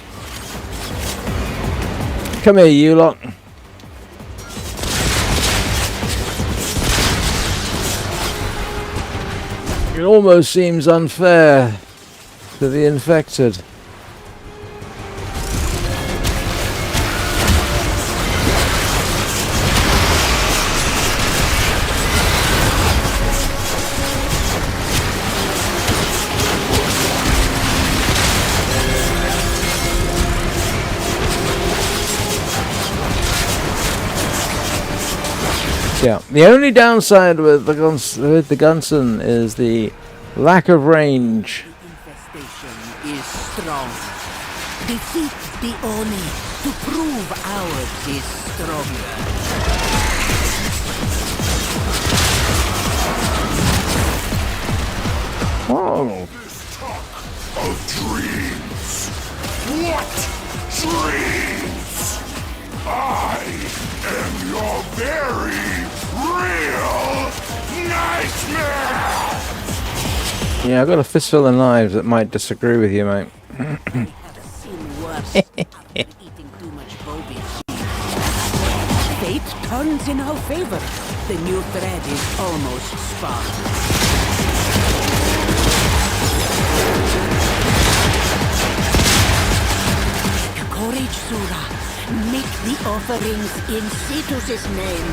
Come here, you lot. It almost seems unfair to the infected. Yeah, the only downside with the Gunson is the lack of range. Infestation is strong. Defeat the Oni to prove ours is stronger. Oh. This talk of dreams. What dreams? I am your very real nightmare! Yeah, I've got a fistful of knives that might disagree with you, mate. I have seen worse after eating too much Bobby. Fate turns in our favor. The new thread is almost spun. Courage, Sura. Make the offerings in Cetus's name.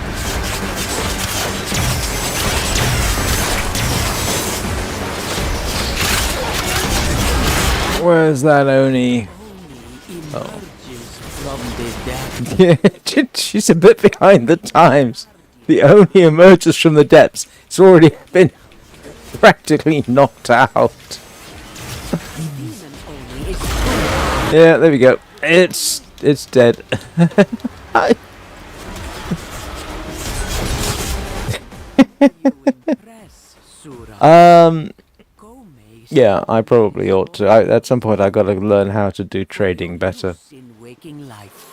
Where's that Oni? Emerges from the depths. Yeah, she's a bit behind the times. The Oni emerges from the depths. It's already been practically knocked out. Demon only is Yeah, there we go. It's dead. impress, Sura. Go, Mace. Yeah, I probably ought to. At some point, I got to learn how to do trading better. In waking life.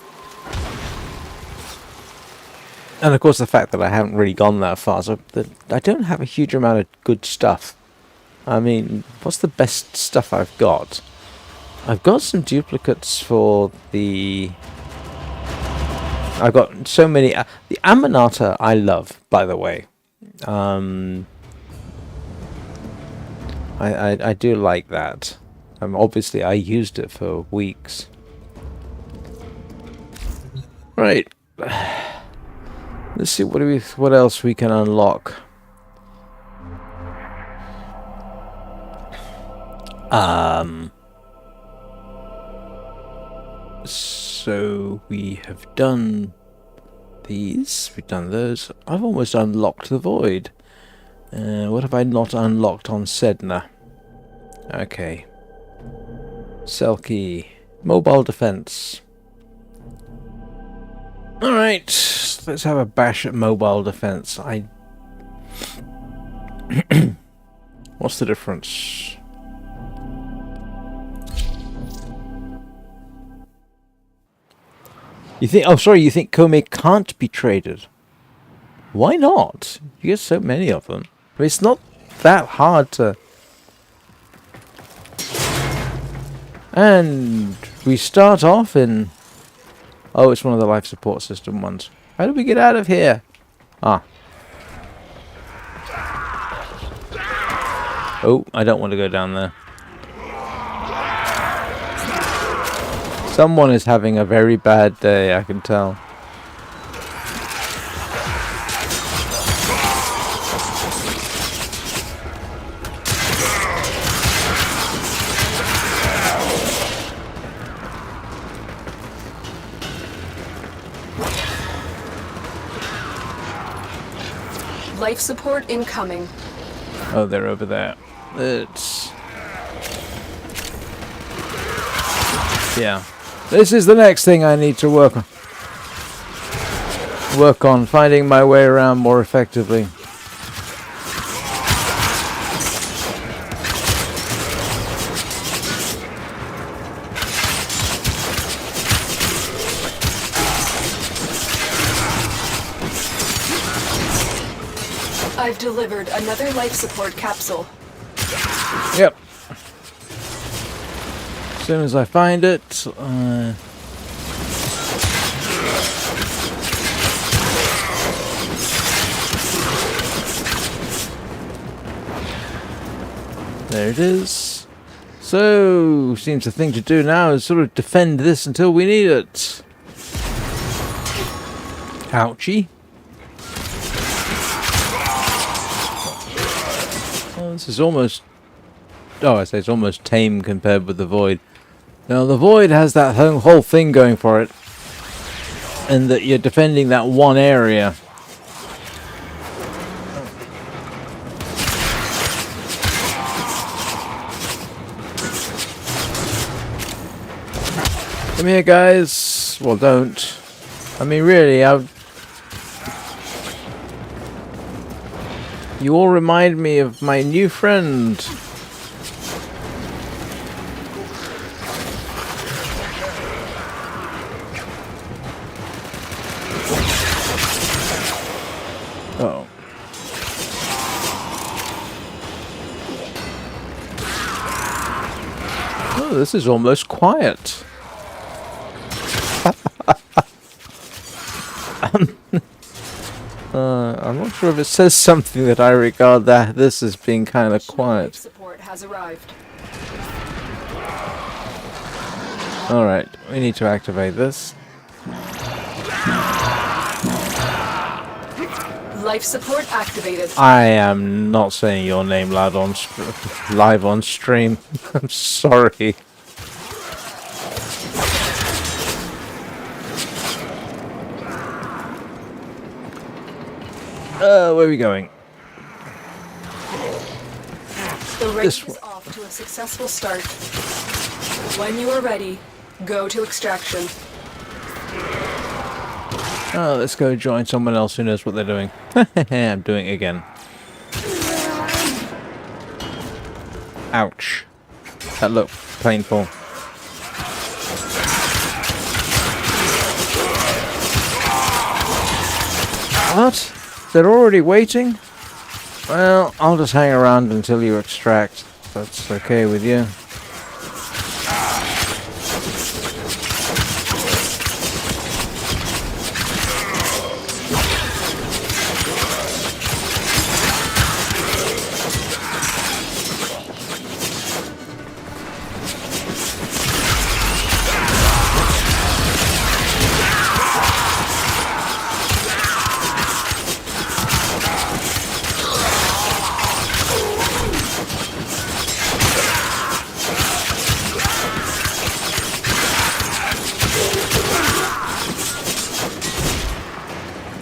And of course, the fact that I haven't really gone that far, so that I don't have a huge amount of good stuff. I mean, what's the best stuff I've got? I've got some duplicates for the... I've got so many... the Aminata I love, by the way. I do like that. Obviously, I used it for weeks. Right. Let's see what else we can unlock. So we have done these. We've done those. I've almost unlocked the void. What have I not unlocked on Sedna? Okay. Selkie. Mobile defense. Alright, let's have a bash at mobile defense. What's the difference? You think... Oh, sorry, you think Kome can't be traded? Why not? You get so many of them. I mean, it's not that hard to... And we start off in... Oh, it's one of the life support system ones. How do we get out of here? Ah. Oh, I don't want to go down there. Someone is having a very bad day, I can tell. Life support incoming. Oh, they're over there. It's... Yeah. This is the next thing I need to work on. Finding my way around more effectively. I've delivered another life support capsule. Yep. As soon as I find it, there it is. So, seems the thing to do now is sort of defend this until we need it. Ouchie. Oh, this is almost... Oh, I say it's almost tame compared with the Void. Now, the Void has that whole thing going for it. And that you're defending that one area. Come here, guys. Well, don't. I mean, really, you all remind me of my new friend. Oh. Oh, this is almost quiet. I'm not sure if it says something that I regard that this as being kind of quiet. Support has arrived. Alright, we need to activate this. Life support activated. I am not saying your name loud on live on stream. I'm sorry. Where are we going? The race This is off to a successful start. When you are ready, go to extraction. Oh, let's go join someone else who knows what they're doing. I'm doing it again. Ouch. That looked painful. What? They're already waiting? Well, I'll just hang around until you extract. If that's okay with you.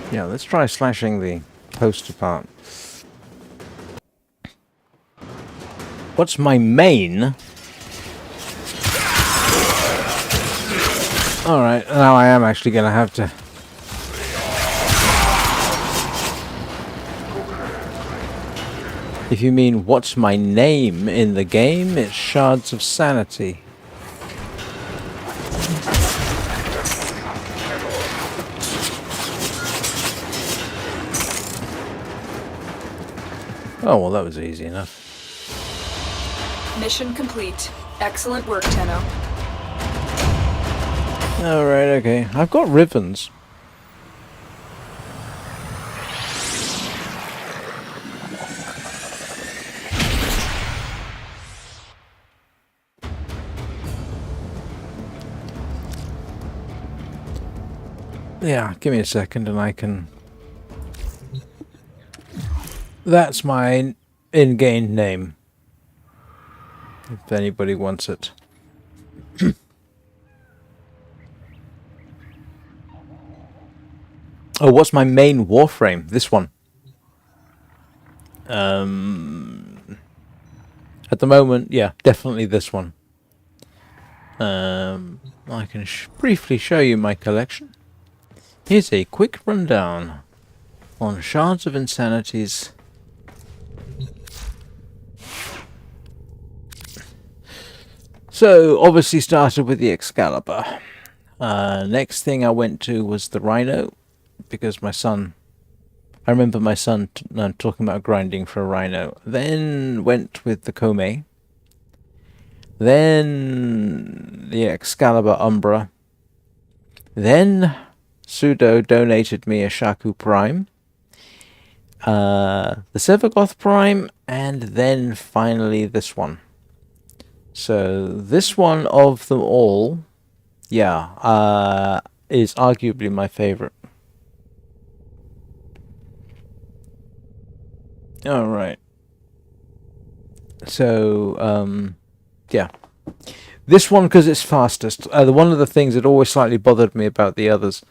Yeah, let's try slashing the poster part. What's my main? Alright, now I am actually going to have to... If you mean what's my name in the game, it's Shards of Sanity. Oh, well, that was easy enough. Mission complete. Excellent work, Tenno. Alright, okay. I've got ribbons. Yeah, give me a second and I can... That's my in-game name. If anybody wants it. Oh, what's my main Warframe? This one. At the moment, yeah, definitely this one. I can briefly show you my collection. Here's a quick rundown on Shards of Insanity's So, obviously started with the Excalibur. Next thing I went to was the Rhino, because my son... I remember my son talking about grinding for a Rhino. Then went with the Kome. Then the Excalibur Umbra. Then Sudo donated me a Shaku Prime. The Sevagoth Prime, and then finally this one. So this one of them all, yeah, is arguably my favorite. All right. So, yeah. This one, because it's fastest. One of the things that always slightly bothered me about the others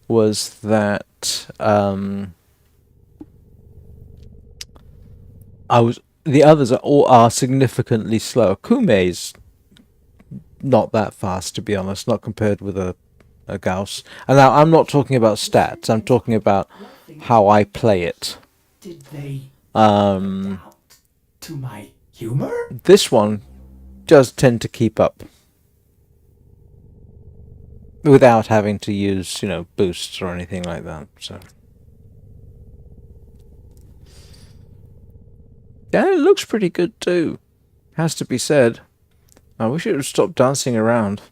was that the others are significantly slower. Kume's not that fast, to be honest, not compared with a Gauss. And now I'm not talking about stats. I'm talking about how I play it. Did they adapt to my humor? This one does tend to keep up without having to use, boosts or anything like that. So. Yeah, it looks pretty good too. Has to be said. I wish it would stop dancing around.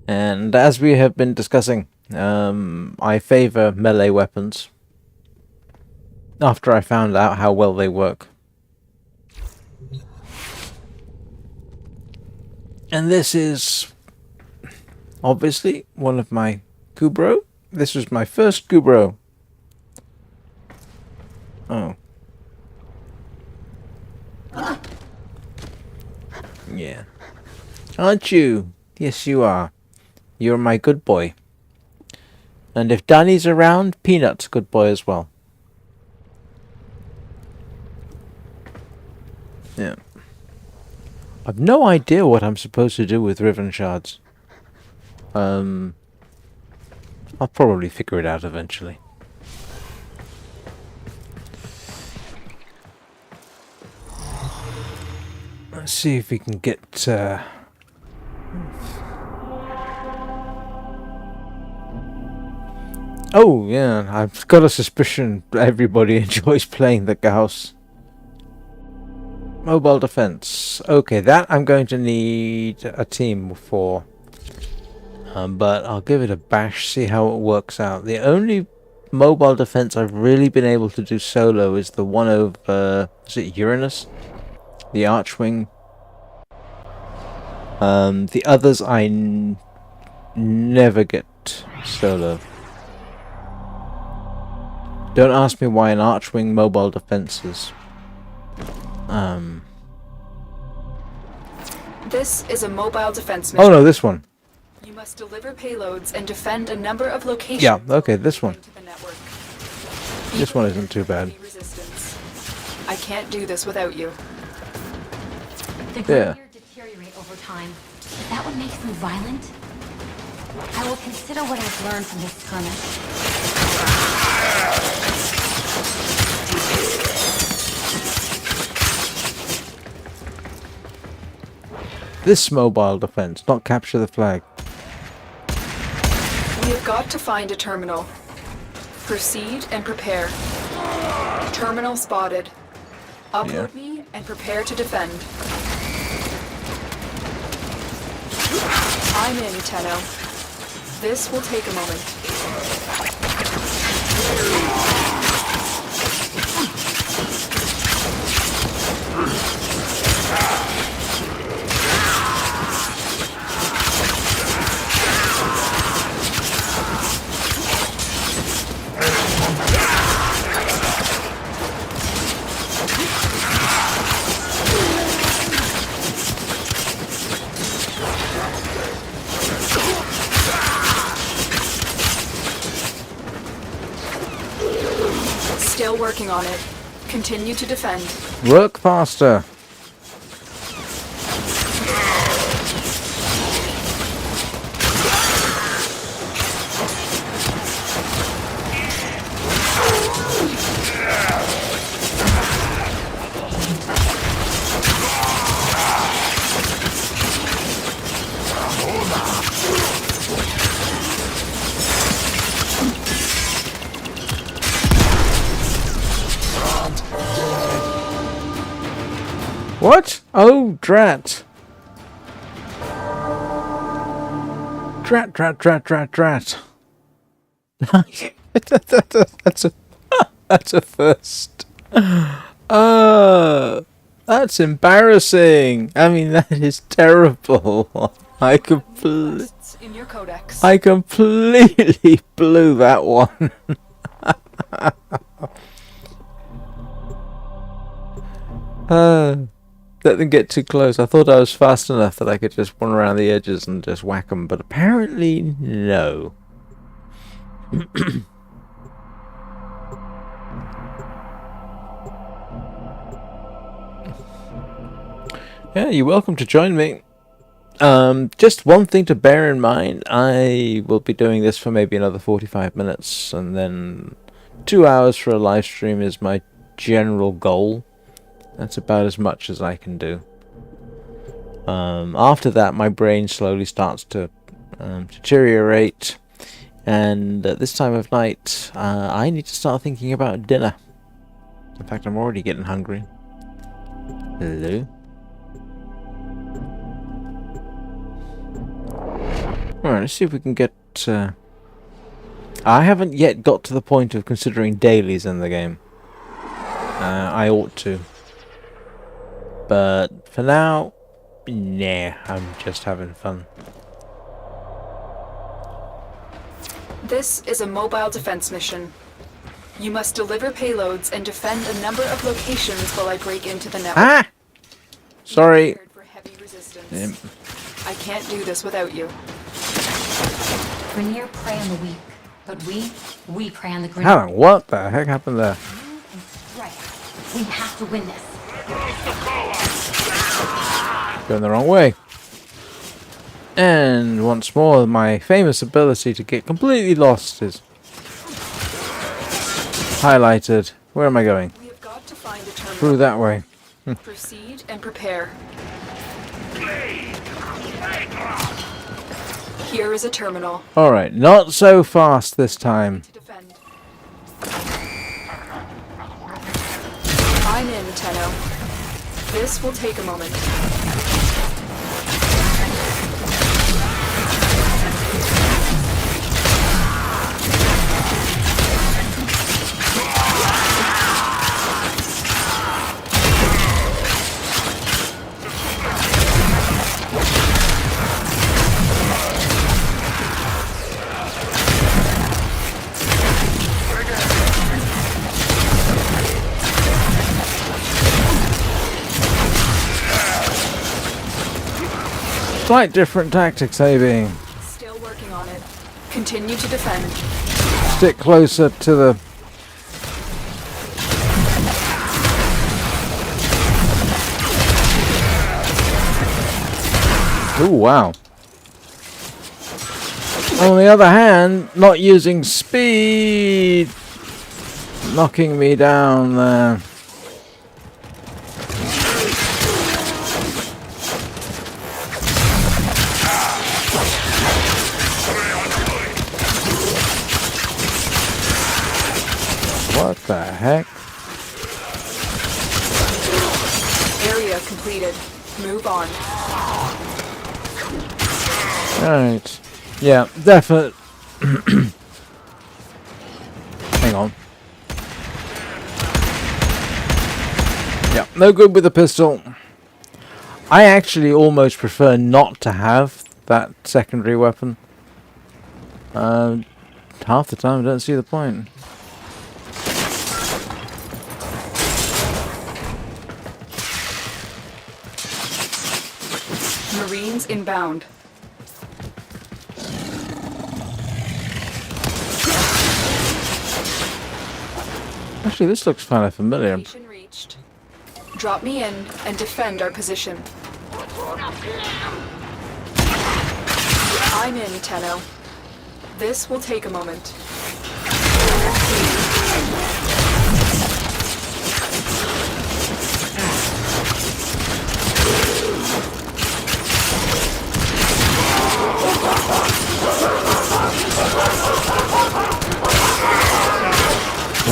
And as we have been discussing, I favor melee weapons. After I found out how well they work. And this is obviously one of my Kubrow. This was my first Kubrow. Oh. Yeah. Aren't you? Yes, you are. You're my good boy. And if Danny's around, Peanut's a good boy as well. Yeah. I've no idea what I'm supposed to do with ribbon shards. I'll probably figure it out eventually. Let's see if we can get oh yeah, I've got a suspicion everybody enjoys playing the Gauss. Mobile defense. Okay, that I'm going to need a team for. But I'll give it a bash, see how it works out. The only mobile defense I've really been able to do solo is the one over, is it Uranus? The Archwing. The others I never get solo. Don't ask me why an Archwing mobile defense is. This is a mobile defense mission. Oh no, this one. You must deliver payloads and defend a number of locations. Yeah, okay, this one. to the network. This one isn't too bad. Any resistance. I can't do this without you. The Yeah. Greybeard deteriorate over time. Is that what makes them violent? I will consider what I've learned from this skirmish. This mobile defense, not capture the flag. We have got to find a terminal. Proceed and prepare. Terminal spotted. Upload me and prepare to defend. I'm in, Tenno. This will take a moment. Still working on it. Continue to defend. Work faster. What? Oh, drat. Drat, drat, drat, drat, drat. That's a that's a first. That's embarrassing. I mean, that is terrible. I completely In your codex. blew that one. Let them get too close. I thought I was fast enough that I could just run around the edges and just whack them, but apparently no. Yeah, you're welcome to join me. Just one thing to bear in mind, I will be doing this for maybe another 45 minutes, and then 2 hours for a live stream is my general goal. That's about as much as I can do. After that, my brain slowly starts to deteriorate, and at this time of night, I need to start thinking about dinner. In fact, I'm already getting hungry. Hello? Alright, let's see if we can get... I haven't yet got to the point of considering dailies in the game. I ought to. But for now, Nah, I'm just having fun. This is a mobile defense mission. You must deliver payloads and defend a number of locations while I break into the network. Ah! Sorry. Prepared for heavy resistance. Um, I can't do this without you. Grineer prey on the weak, but we prey on the Grineer. Hang on, what the heck happened there? Right. We have to win this. Going the wrong way. And once more, my famous ability to get completely lost is highlighted. Where am I going? We have got to find a terminal. Through that way. Proceed and prepare. Here is a terminal Alright, not so fast this time. to defend. I'm in, Tenno. This will take a moment. Slight different tactics, maybe. Still working on it. Continue to defend. Stick closer to the... Ooh, wow. On the other hand, not using speed, knocking me down there. What the heck? Area completed. Move on. Alright. Yeah, definite. Hang on. Yeah, no good with the pistol. I actually almost prefer not to have that secondary weapon. Half the time I don't see the point. Marines inbound. Actually, this looks kind of familiar. Location reached. Drop me in and defend our position. I'm in, Tenno. This will take a moment.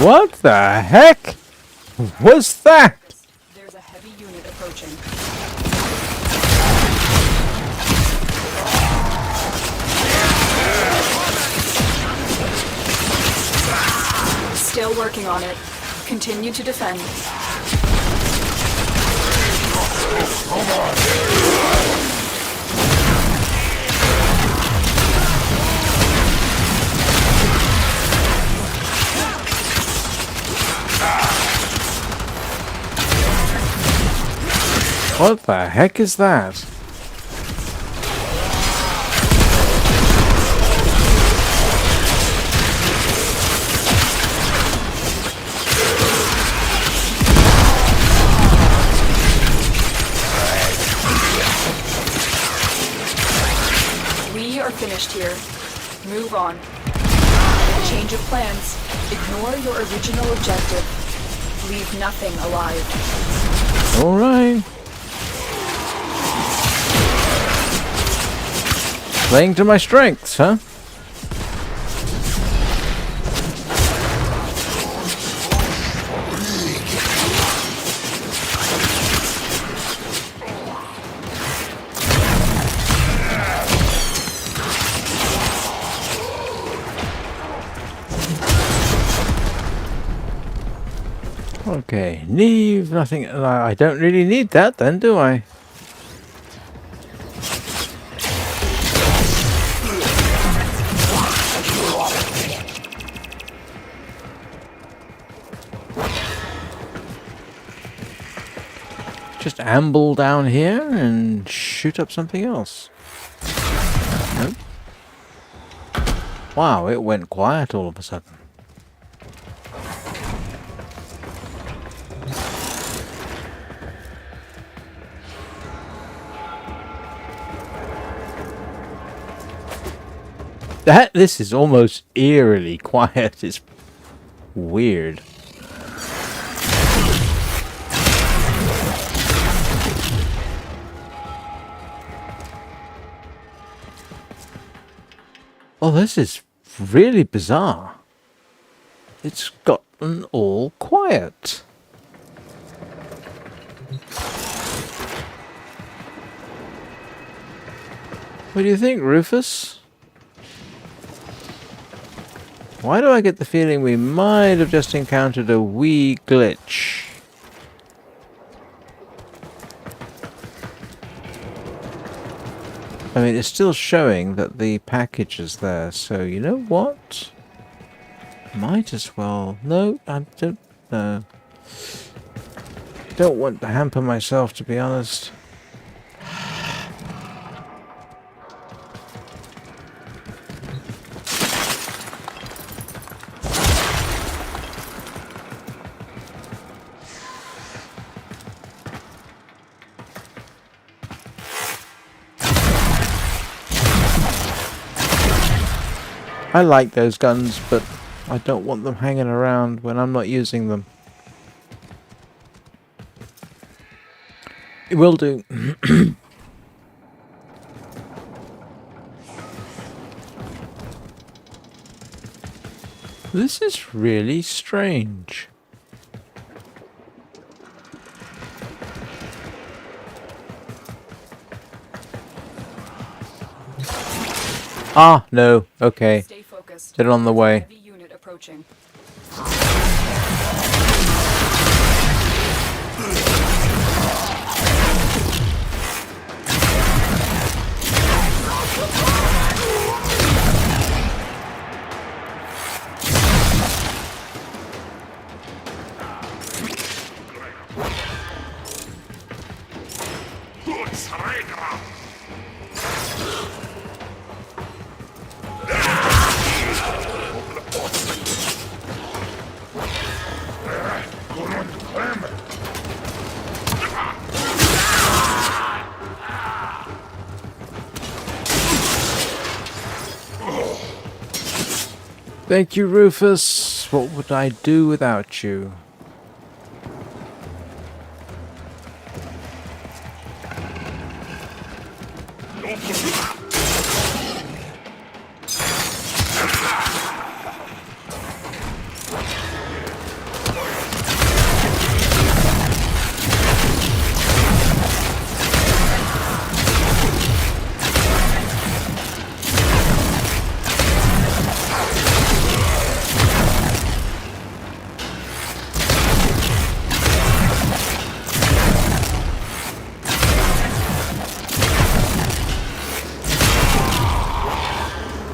What the heck was that? There's a heavy unit approaching. Still working on it. Continue to defend. What the heck is that? We are finished here. Move on. Change of plans. Ignore your original objective. Leave nothing alive. Alright. Playing to my strengths, huh? Okay, leave nothing. I don't really need that then, do I? just amble down here and shoot up something else? Nope. Wow, it went quiet all of a sudden. This is almost eerily quiet. It's weird. Oh, this is really bizarre. It's gotten all quiet. What do you think, Rufus? Why do I get the feeling we might have just encountered a wee glitch? I mean, it's still showing that the package is there, so you know what? Might as well... No, I don't know. Don't want to hamper myself, to be honest. I like those guns, but I don't want them hanging around when I'm not using them. It will do. This is really strange. Ah, no. Okay. Stay focused. They're on the way. Heavy unit approaching. Thank you, Rufus. What would I do without you?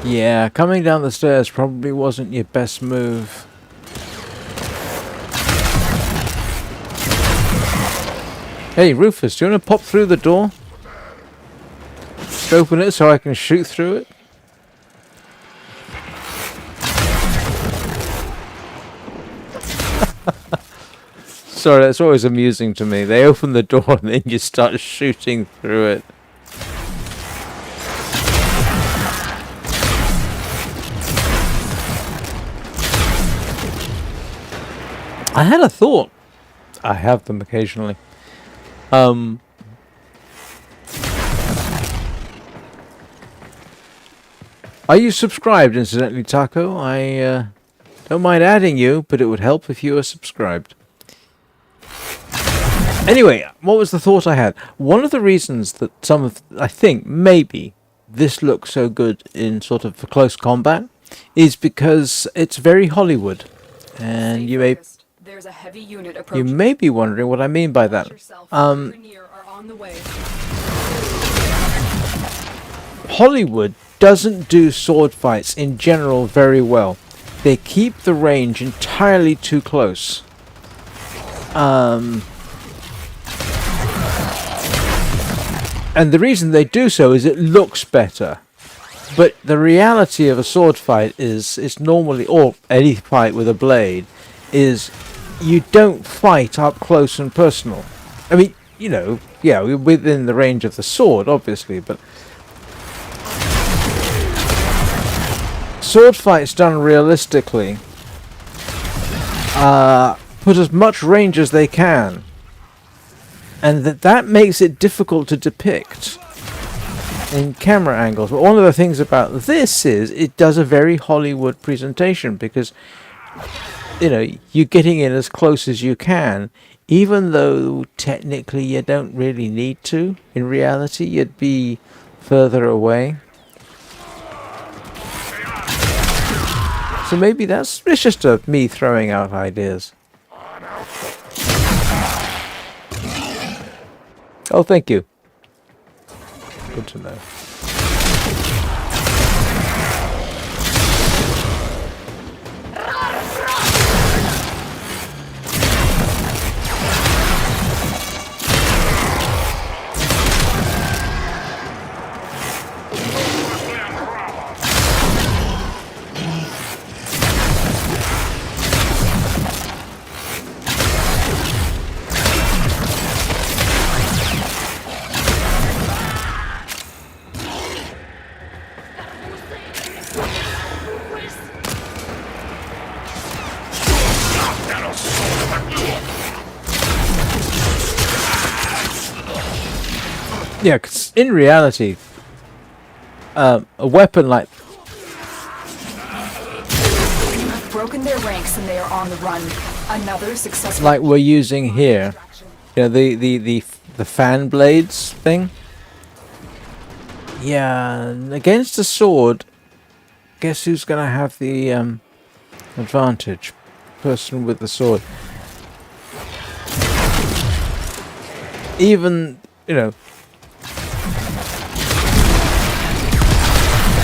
Yeah, coming down the stairs probably wasn't your best move. Hey, Rufus, do you want to pop through the door? Just open it so I can shoot through it. Sorry, that's always amusing to me. They open the door and then you start shooting through it. I had a thought. I have them occasionally. Are you subscribed, incidentally, Taco? I don't mind adding you, but it would help if you were subscribed. Anyway, what was the thought I had? One of the reasons that I think, maybe, this looks so good in sort of close combat is because it's very Hollywood. And you may... There's a heavy unit You approaching. may be wondering what I mean by that. Hollywood doesn't do sword fights in general very well. They keep the range entirely too close. And the reason they do so is it looks better. But the reality of a sword fight is, it's normally, or any fight with a blade, is you don't fight up close and personal. I mean, you know, yeah, within the range of the sword, obviously, but sword fights done realistically put as much range as they can, and that makes it difficult to depict in camera angles. But one of the things about this is it does a very Hollywood presentation, because you know, you're getting in as close as you can, even though technically you don't really need to. In reality, you'd be further away. So maybe it's just me throwing out ideas. Oh, thank you. Good to know. Yeah, because in reality, a weapon like... You've broken their ranks and they are on the run. Another successful... like we're using here, you know, the fan blades thing. Yeah, against a sword, guess who's gonna have the advantage? Person with the sword. Even, you know,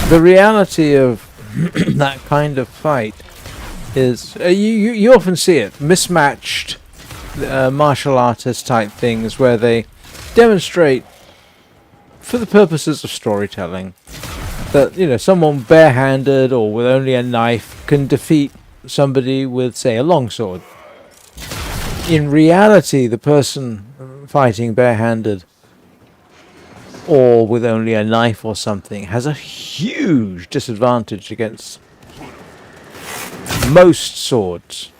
the reality of that kind of fight is you often see it mismatched martial artist type things where they demonstrate for the purposes of storytelling that, you know, someone barehanded or with only a knife can defeat somebody with, say, a longsword. In reality, the person fighting barehanded or with only a knife or something has a huge disadvantage against most swords.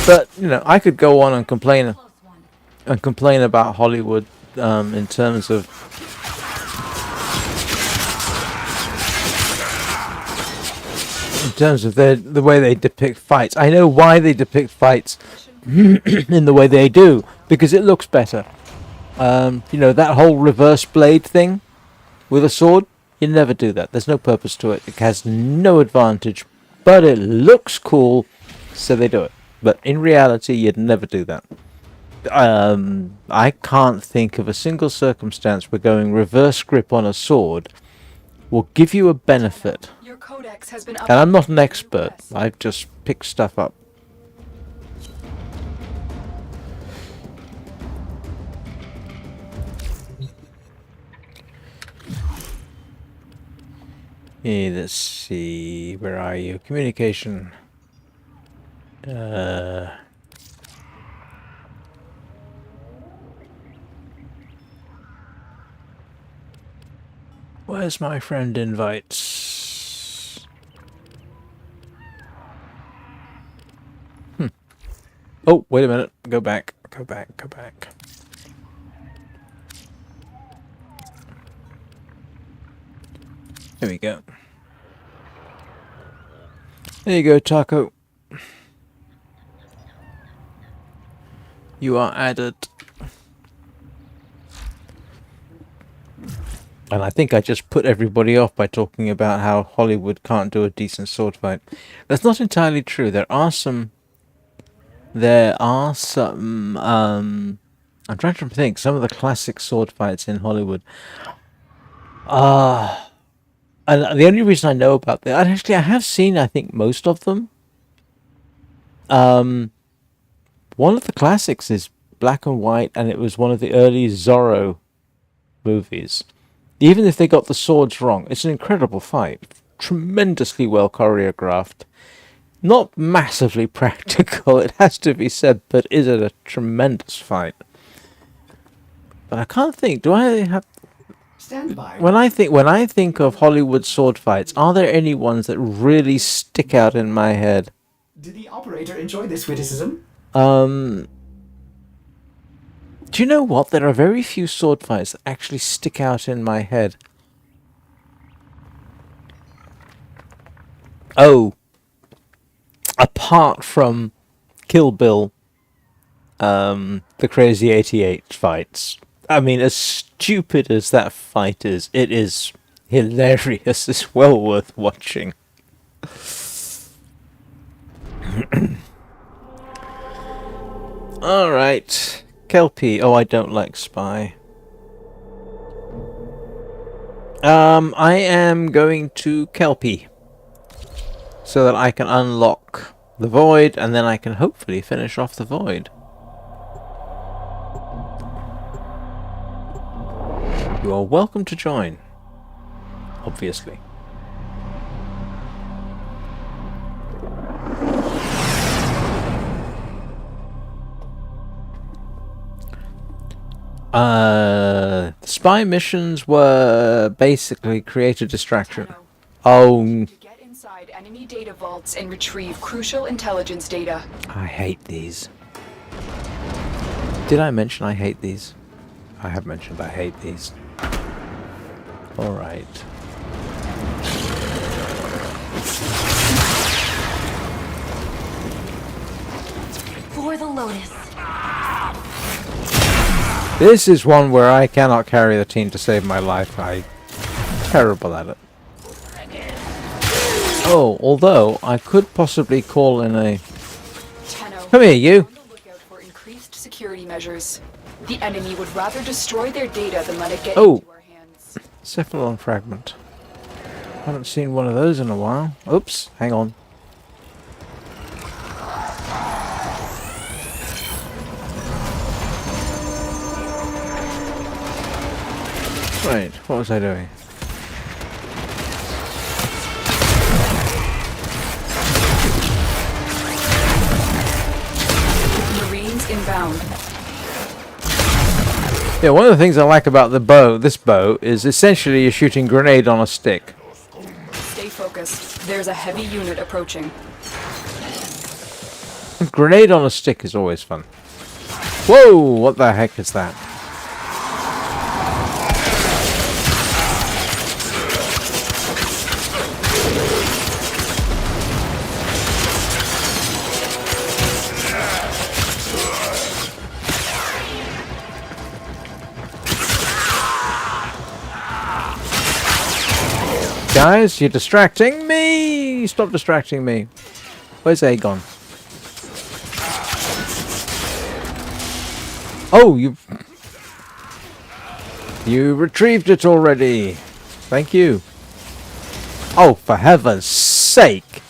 But, you know, I could go on and complain about Hollywood in terms of the way they depict fights. I know why they depict fights in the way they do, because it looks better. You know, that whole reverse blade thing with a sword, you never do that. There's no purpose to it. It has no advantage, but it looks cool, so they do it. But in reality, you'd never do that. I can't think of a single circumstance where going reverse grip on a sword will give you a benefit. Your codex has been And I'm not an expert. I've just picked stuff up. Let's see. Where are you? Communication. Where's my friend invites? Oh, wait a minute. Go back. Go back. Go back. There we go. There you go, Taco. You are added. And I think I just put everybody off by talking about how Hollywood can't do a decent sword fight. That's not entirely true. There are some... I'm trying to think. Some of the classic sword fights in Hollywood. And the only reason I know about that... Actually, I have seen, I think, most of them. One of the classics is black and white, and it was one of the early Zorro movies. Even if they got the swords wrong, it's an incredible fight. Tremendously well choreographed. Not massively practical, it has to be said, but is it a tremendous fight? But I can't think. Do I have? Stand by. When I think of Hollywood sword fights, are there any ones that really stick out in my head? Did the operator enjoy this witticism? Do you know what? There are very few sword fights that actually stick out in my head. Oh. Apart from Kill Bill, the Crazy 88 fights. I mean, as stupid as that fight is, it is hilarious. It's well worth watching. Alright. Kelpie. Oh, I don't like Spy. I am going to Kelpie, so that I can unlock the void, and then I can hopefully finish off the void. You are welcome to join, obviously. Spy missions were basically create a distraction. Oh, Get inside enemy data vaults and retrieve crucial intelligence data. I hate these. Did I mention I hate these? I have mentioned I hate these. Alright. For the Lotus. This is one where I cannot carry the team to save my life. I'm terrible at it. Oh, although I could possibly call in a... Tenno, Come here, you! on the lookout for increased security measures. The enemy would rather destroy their data than let it get Oh. into our hands. Cephalon fragment. Haven't seen one of those in a while. Oops, hang on. Right, what was I doing? Marines inbound. Yeah, one of the things I like about this bow, is essentially you're shooting grenade on a stick. Stay focused. There's a heavy unit approaching. Grenade on a stick is always fun. Whoa, what the heck is that? Guys, you're distracting me! Stop distracting me. Where's Aegon? Oh, you retrieved it already. Thank you. Oh, for heaven's sake.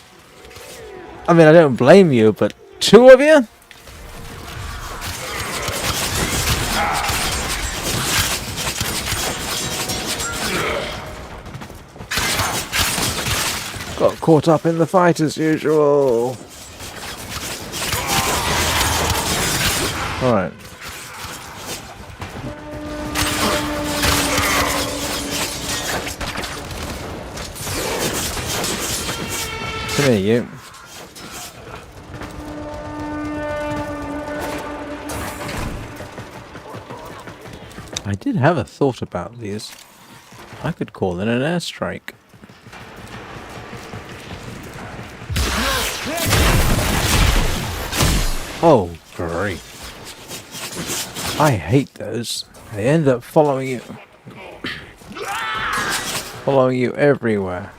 I mean, I don't blame you, but two of you? Got caught up in the fight as usual. Alright. Come here, you. I did have a thought about these. I could call in an airstrike. Oh, great. I hate those. They end up following you. Following you everywhere.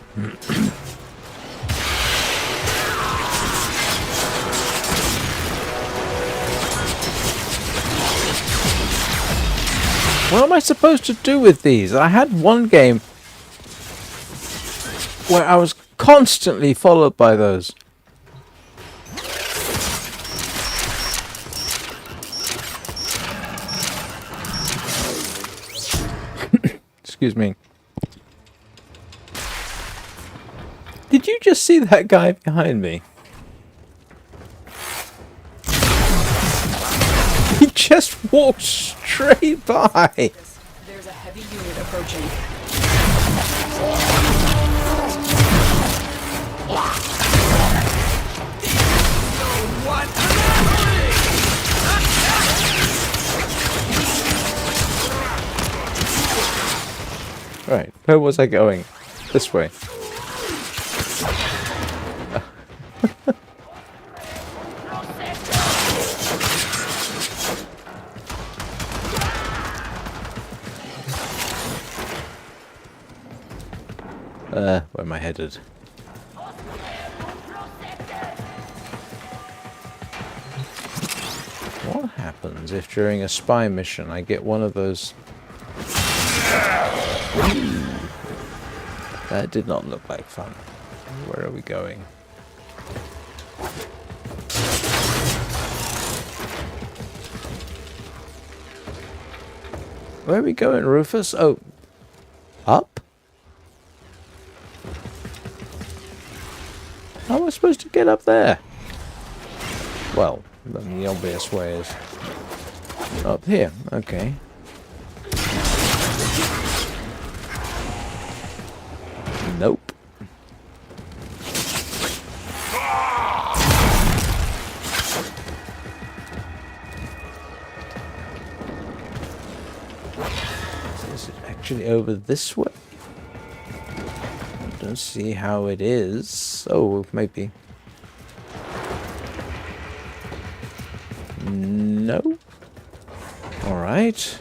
What am I supposed to do with these? I had one game where I was constantly followed by those. Excuse me. Did you just see that guy behind me? He just walked straight by. There's a heavy unit approaching. Right, where was I going? This way. Where am I headed? What happens if during a spy mission I get one of those... That did not look like fun. Where are we going? Where are we going, Rufus? Oh, up? How am I supposed to get up there? Well, the obvious way is up here. Okay. Nope. Is it actually over this way? I don't see how it is. Oh, maybe. No. All right.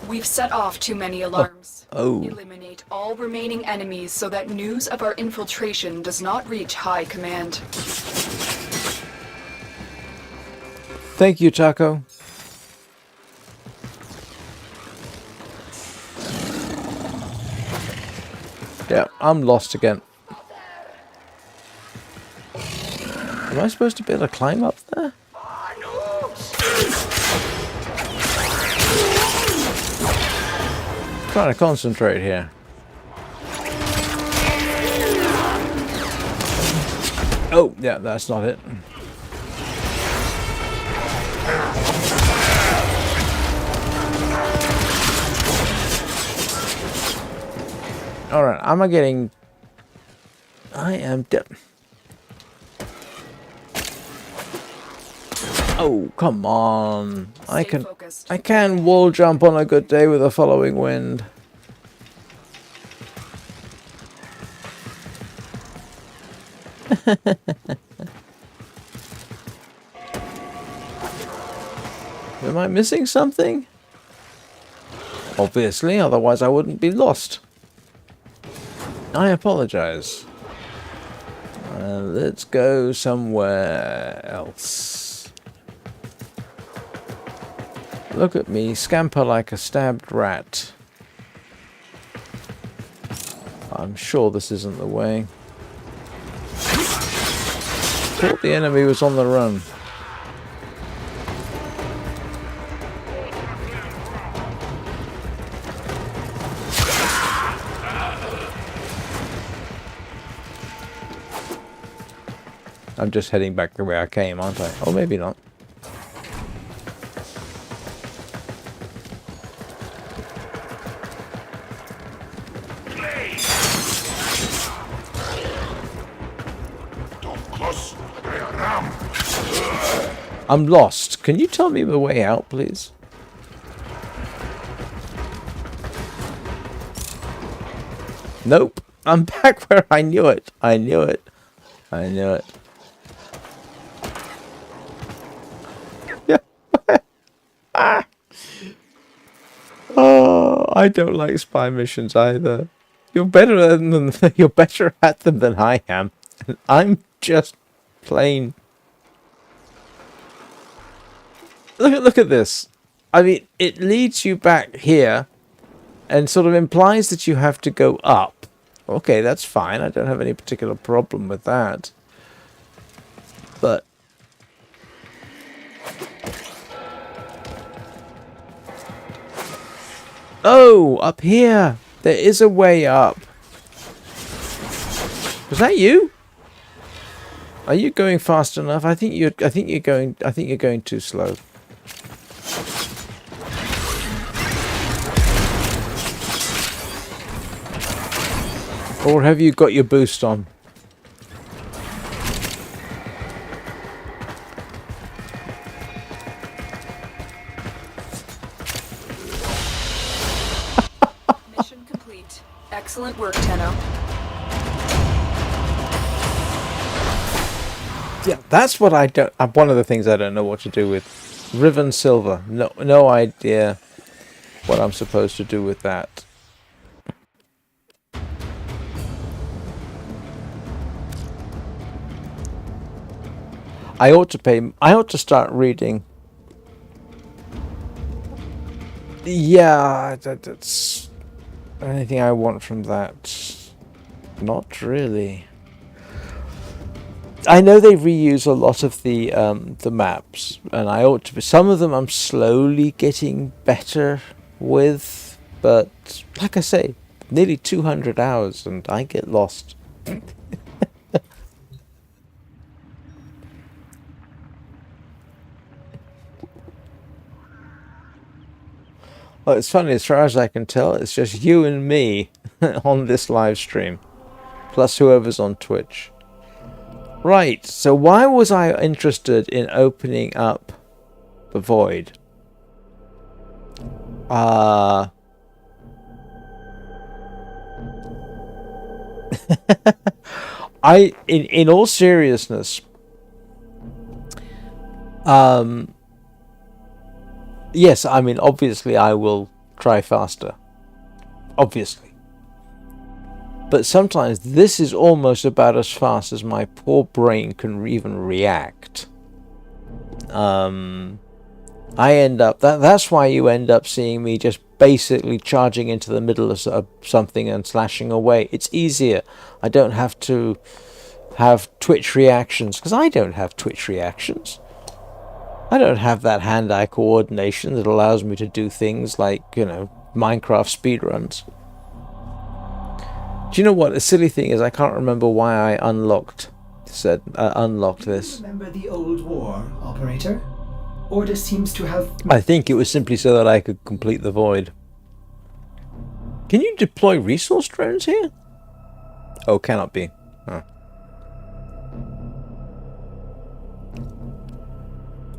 We've set off too many alarms. Oh. Eliminate all remaining enemies so that news of our infiltration does not reach high command. Thank you, Taco. Yeah, I'm lost again. Am I supposed to be able to climb up there? Trying to concentrate here. Oh, yeah, that's not it. Alright, am I getting... I am dead. Oh, come on. I can wall jump on a good day with a following wind. Am I missing something? Obviously, otherwise I wouldn't be lost. I apologize. Let's go somewhere else. Look at me, scamper like a stabbed rat. I'm sure this isn't the way. Thought the enemy was on the run. I'm just heading back the way I came, aren't I? Or maybe not. I'm lost. Can you tell me the way out, please? Nope. I'm back where I knew it. I knew it. I knew it. Yeah. Ah. Oh, I don't like spy missions either. You're better at them. You're better at them than I am. And I'm just plain. Look at this. I mean, it leads you back here and sort of implies that you have to go up. Okay, that's fine. I don't have any particular problem with that. But Oh, up here. There is a way up. Was that you? Are you going fast enough? I think you're going too slow. Or have you got your boost on? Mission complete. Excellent work, Tenno. Yeah, that's what I don't. One of the things I don't know what to do with Riven Silver. No idea what I'm supposed to do with that. I ought to start reading. Yeah, that's anything I want from that. Not really. I know they reuse a lot of the maps, and I ought to be. Some of them I'm slowly getting better with, but like I say, nearly 200 hours, and I get lost. Well, it's funny, as far as I can tell, it's just you and me on this live stream, plus whoever's on Twitch. Right, so why was I interested in opening up the void? In all seriousness, yes, I mean, obviously I will try faster. Obviously. But sometimes this is almost about as fast as my poor brain can even react. I end up... That's why you end up seeing me just basically charging into the middle of something and slashing away. It's easier. I don't have to have Twitch reactions, because I don't have Twitch reactions. I don't have that hand-eye coordination that allows me to do things like, you know, Minecraft speedruns. Do you know what? The silly thing is I can't remember why I unlocked this. Remember the old war, operator? Order seems to have... I think it was simply so that I could complete the void. Can you deploy resource drones here? Oh, cannot be. Oh.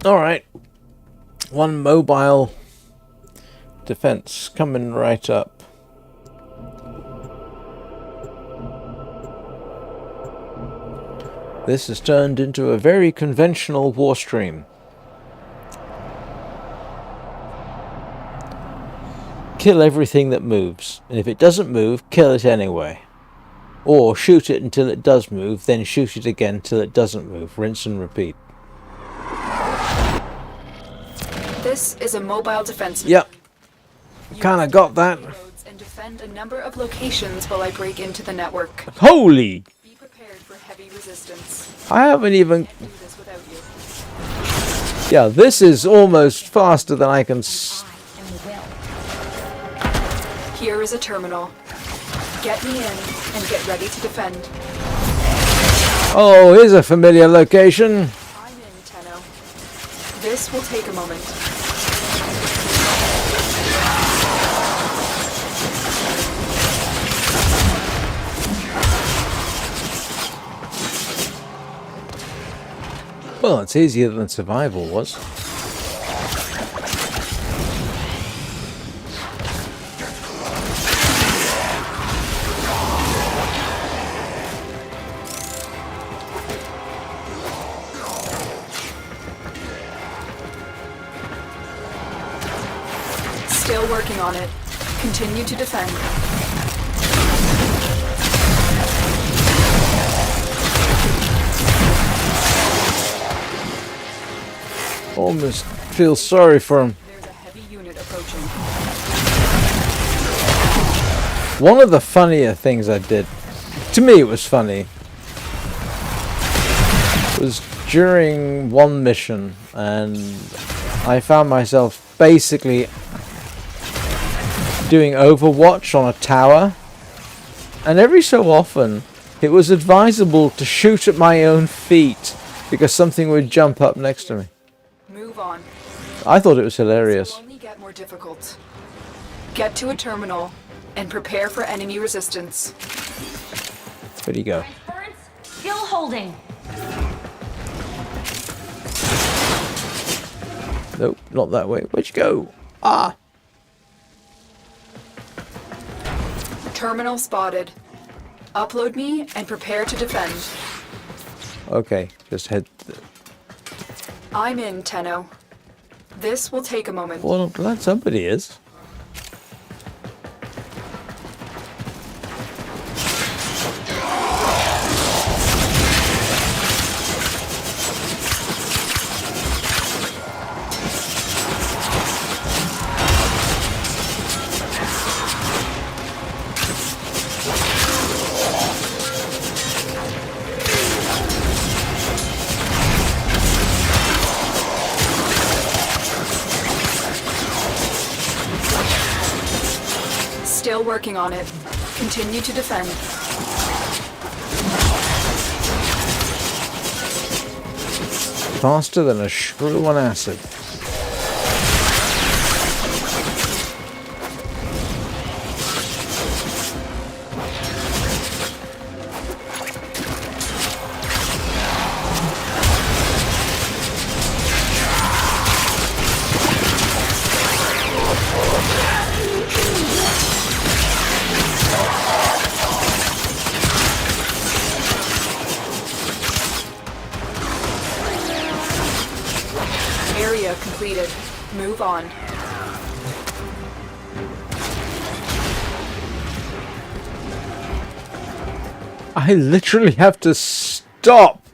Alright. One mobile defense coming right up. This has turned into a very conventional war stream. Kill everything that moves, and if it doesn't move, kill it anyway. Or shoot it until it does move, then shoot it again until it doesn't move. Rinse and repeat. This is a mobile defense. Yep. Kinda got that. And defend a number of locations while I break into the network. Holy! Be prepared for heavy resistance. I haven't even... Can't do this without you. Yeah, this is almost faster than I can... Here is a terminal. Get me in and get ready to defend. Oh, here's a familiar location. I'm in, Tenno. This will take a moment. Well, it's easier than survival was. Still working on it. Continue to defend. Almost feel sorry for him. There's a heavy unit approaching. One of the funnier things I did, to me it was funny, was during one mission, and I found myself basically doing Overwatch on a tower, and every so often it was advisable to shoot at my own feet because something would jump up next to me. Move on. I thought it was This hilarious. will only get more difficult. Get to a terminal and prepare for enemy resistance. Where'd he go? Burns, still holding. Nope, not that way. Where'd you go? Ah! Terminal spotted. Upload me and prepare to defend. Okay, just head... I'm in, Tenno. This will take a moment. Well, I'm glad somebody is. Still working on it. Continue to defend. Faster than a shrew on acid. Area completed. Move on. I literally have to stop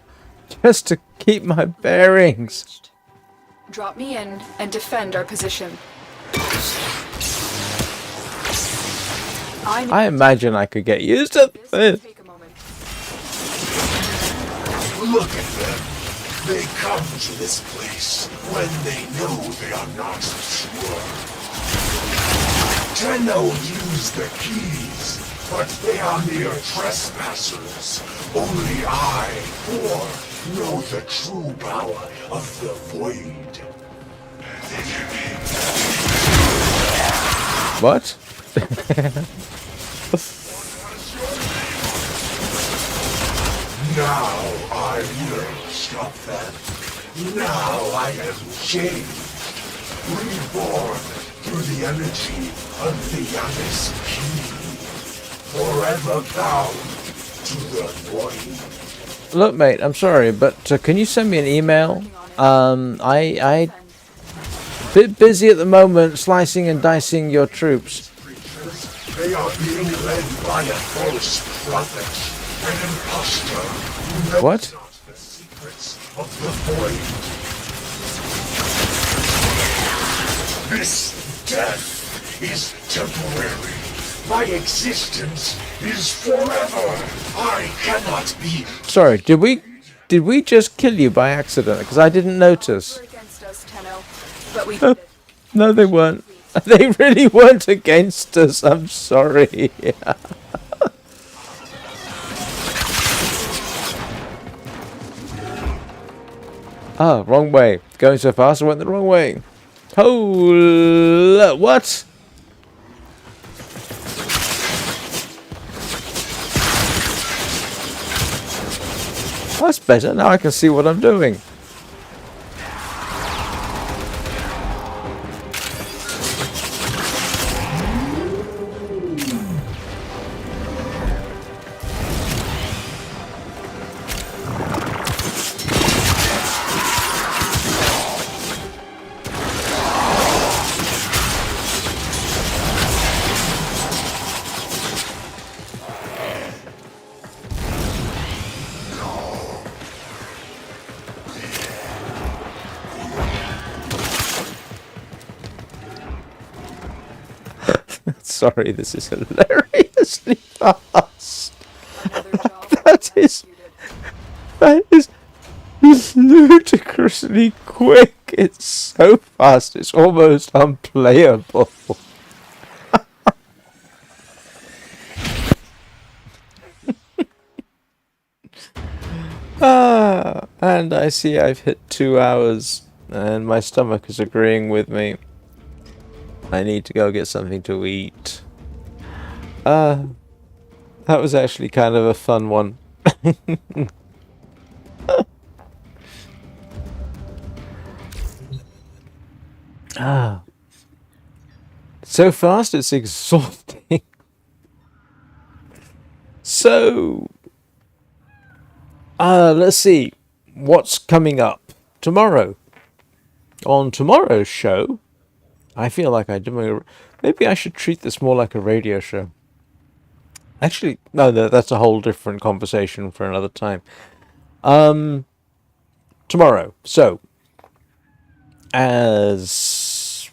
just to keep my bearings. Drop me in and defend our position. I imagine I could get used to This will this. take a moment. Look at them. They come to this place when they know they are not sure. Tenno use the keys, but they are mere trespassers. Only I, or know the true power of the void. What? Now I will stop them. Now I am changed. Reborn through the energy of the Abyss Key. Forever bound to the void. Look, mate, I'm sorry, but can you send me an email? I bit busy at the moment slicing and dicing your troops. They are being led by a false prophet, an impostor who knows What? not the secrets of the void. This death is temporary. My existence is forever. I cannot be. Sorry, did we just kill you by accident? Because I didn't notice. We're against us, Tenno, but we did it. No, they weren't. They really weren't against us. I'm sorry. Ah, wrong way. Going so fast, I went the wrong way. Holy... What? That's better. Now I can see what I'm doing. Sorry, this is hilariously fast. Another job That is ludicrously quick. It's so fast, it's almost unplayable. And I see I've hit 2 hours, and my stomach is agreeing with me. I need to go get something to eat. That was actually kind of a fun one. So fast, it's exhausting. So, let's see what's coming up tomorrow. On tomorrow's show, I feel like maybe I should treat this more like a radio show. Actually, no, that's a whole different conversation for another time. Tomorrow. So, actually,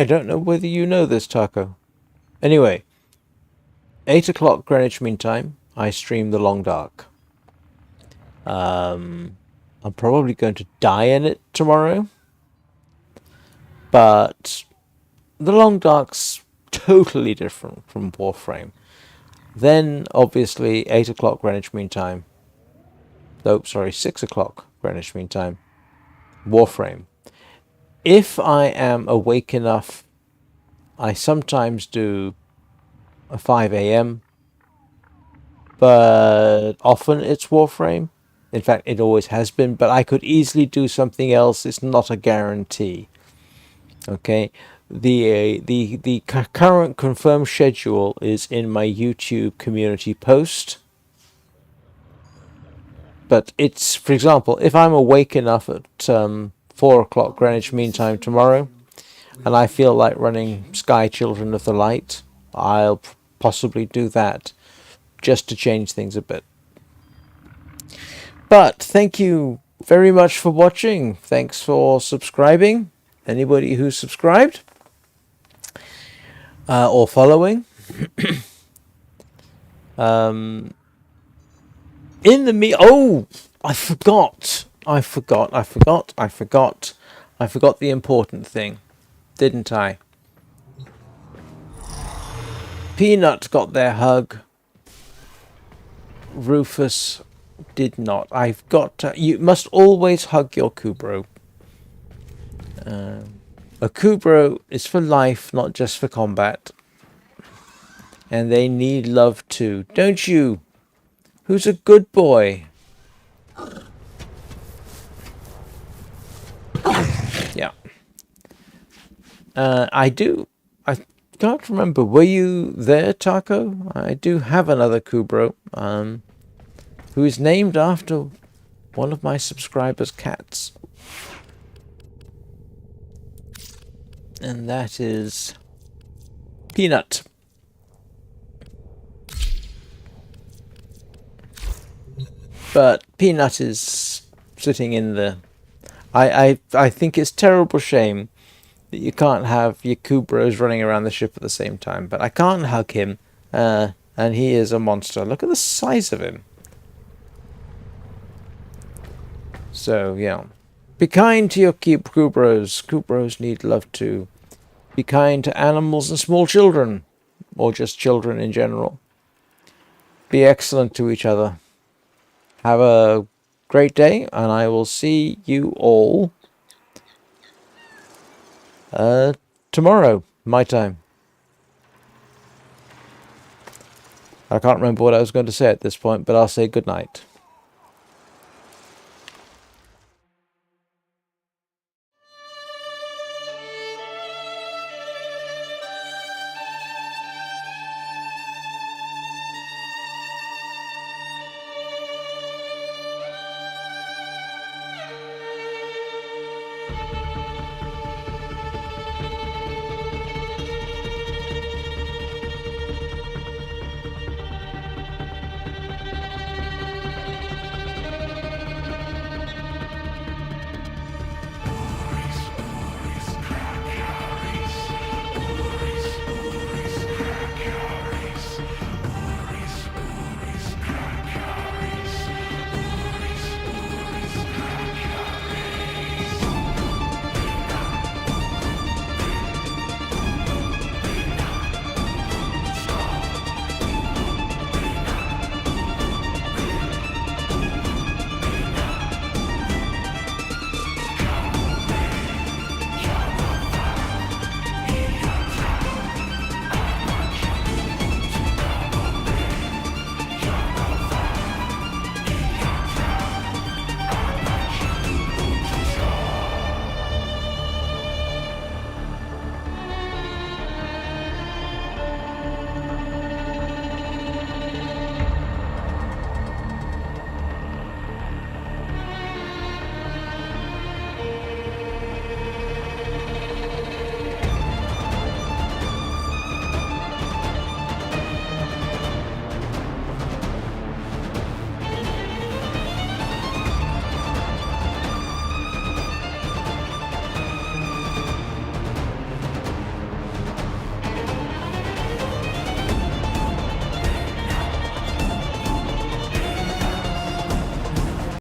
I don't know whether you know this, Taco. Anyway, 8 o'clock Greenwich Mean Time, I stream The Long Dark. I'm probably going to die in it tomorrow. But The Long Dark's totally different from Warframe. Then, obviously, 8 o'clock Greenwich Mean Time. Oh, sorry, 6 o'clock Greenwich Mean Time. Warframe. If I am awake enough, I sometimes do a 5 a.m. But often it's Warframe. In fact, it always has been, but I could easily do something else. It's not a guarantee. Okay, the current confirmed schedule is in my YouTube community post. But it's, for example, if I'm awake enough at 4 o'clock Greenwich Mean Time tomorrow, and I feel like running Sky Children of the Light, I'll possibly do that, just to change things a bit. But thank you very much for watching. Thanks for subscribing. Anybody who's subscribed or following. Oh, I forgot the important thing, didn't I? Peanut got their hug. Rufus did not. You must always hug your Kubrow. A Kubrow is for life, not just for combat. And they need love too, don't you? Who's a good boy? Yeah. I can't remember. Were you there, Taco? I do have another Kubrow, who is named after one of my subscribers' cats. And that is Peanut. But Peanut is sitting in the... I think it's terrible shame that you can't have your Kubrows running around the ship at the same time. But I can't hug him, and he is a monster. Look at the size of him. So, yeah. Be kind to your Kubrows. Kubrows need love too. Be kind to animals and small children. Or just children in general. Be excellent to each other. Have a great day, and I will see you all tomorrow, my time. I can't remember what I was going to say at this point, but I'll say good night.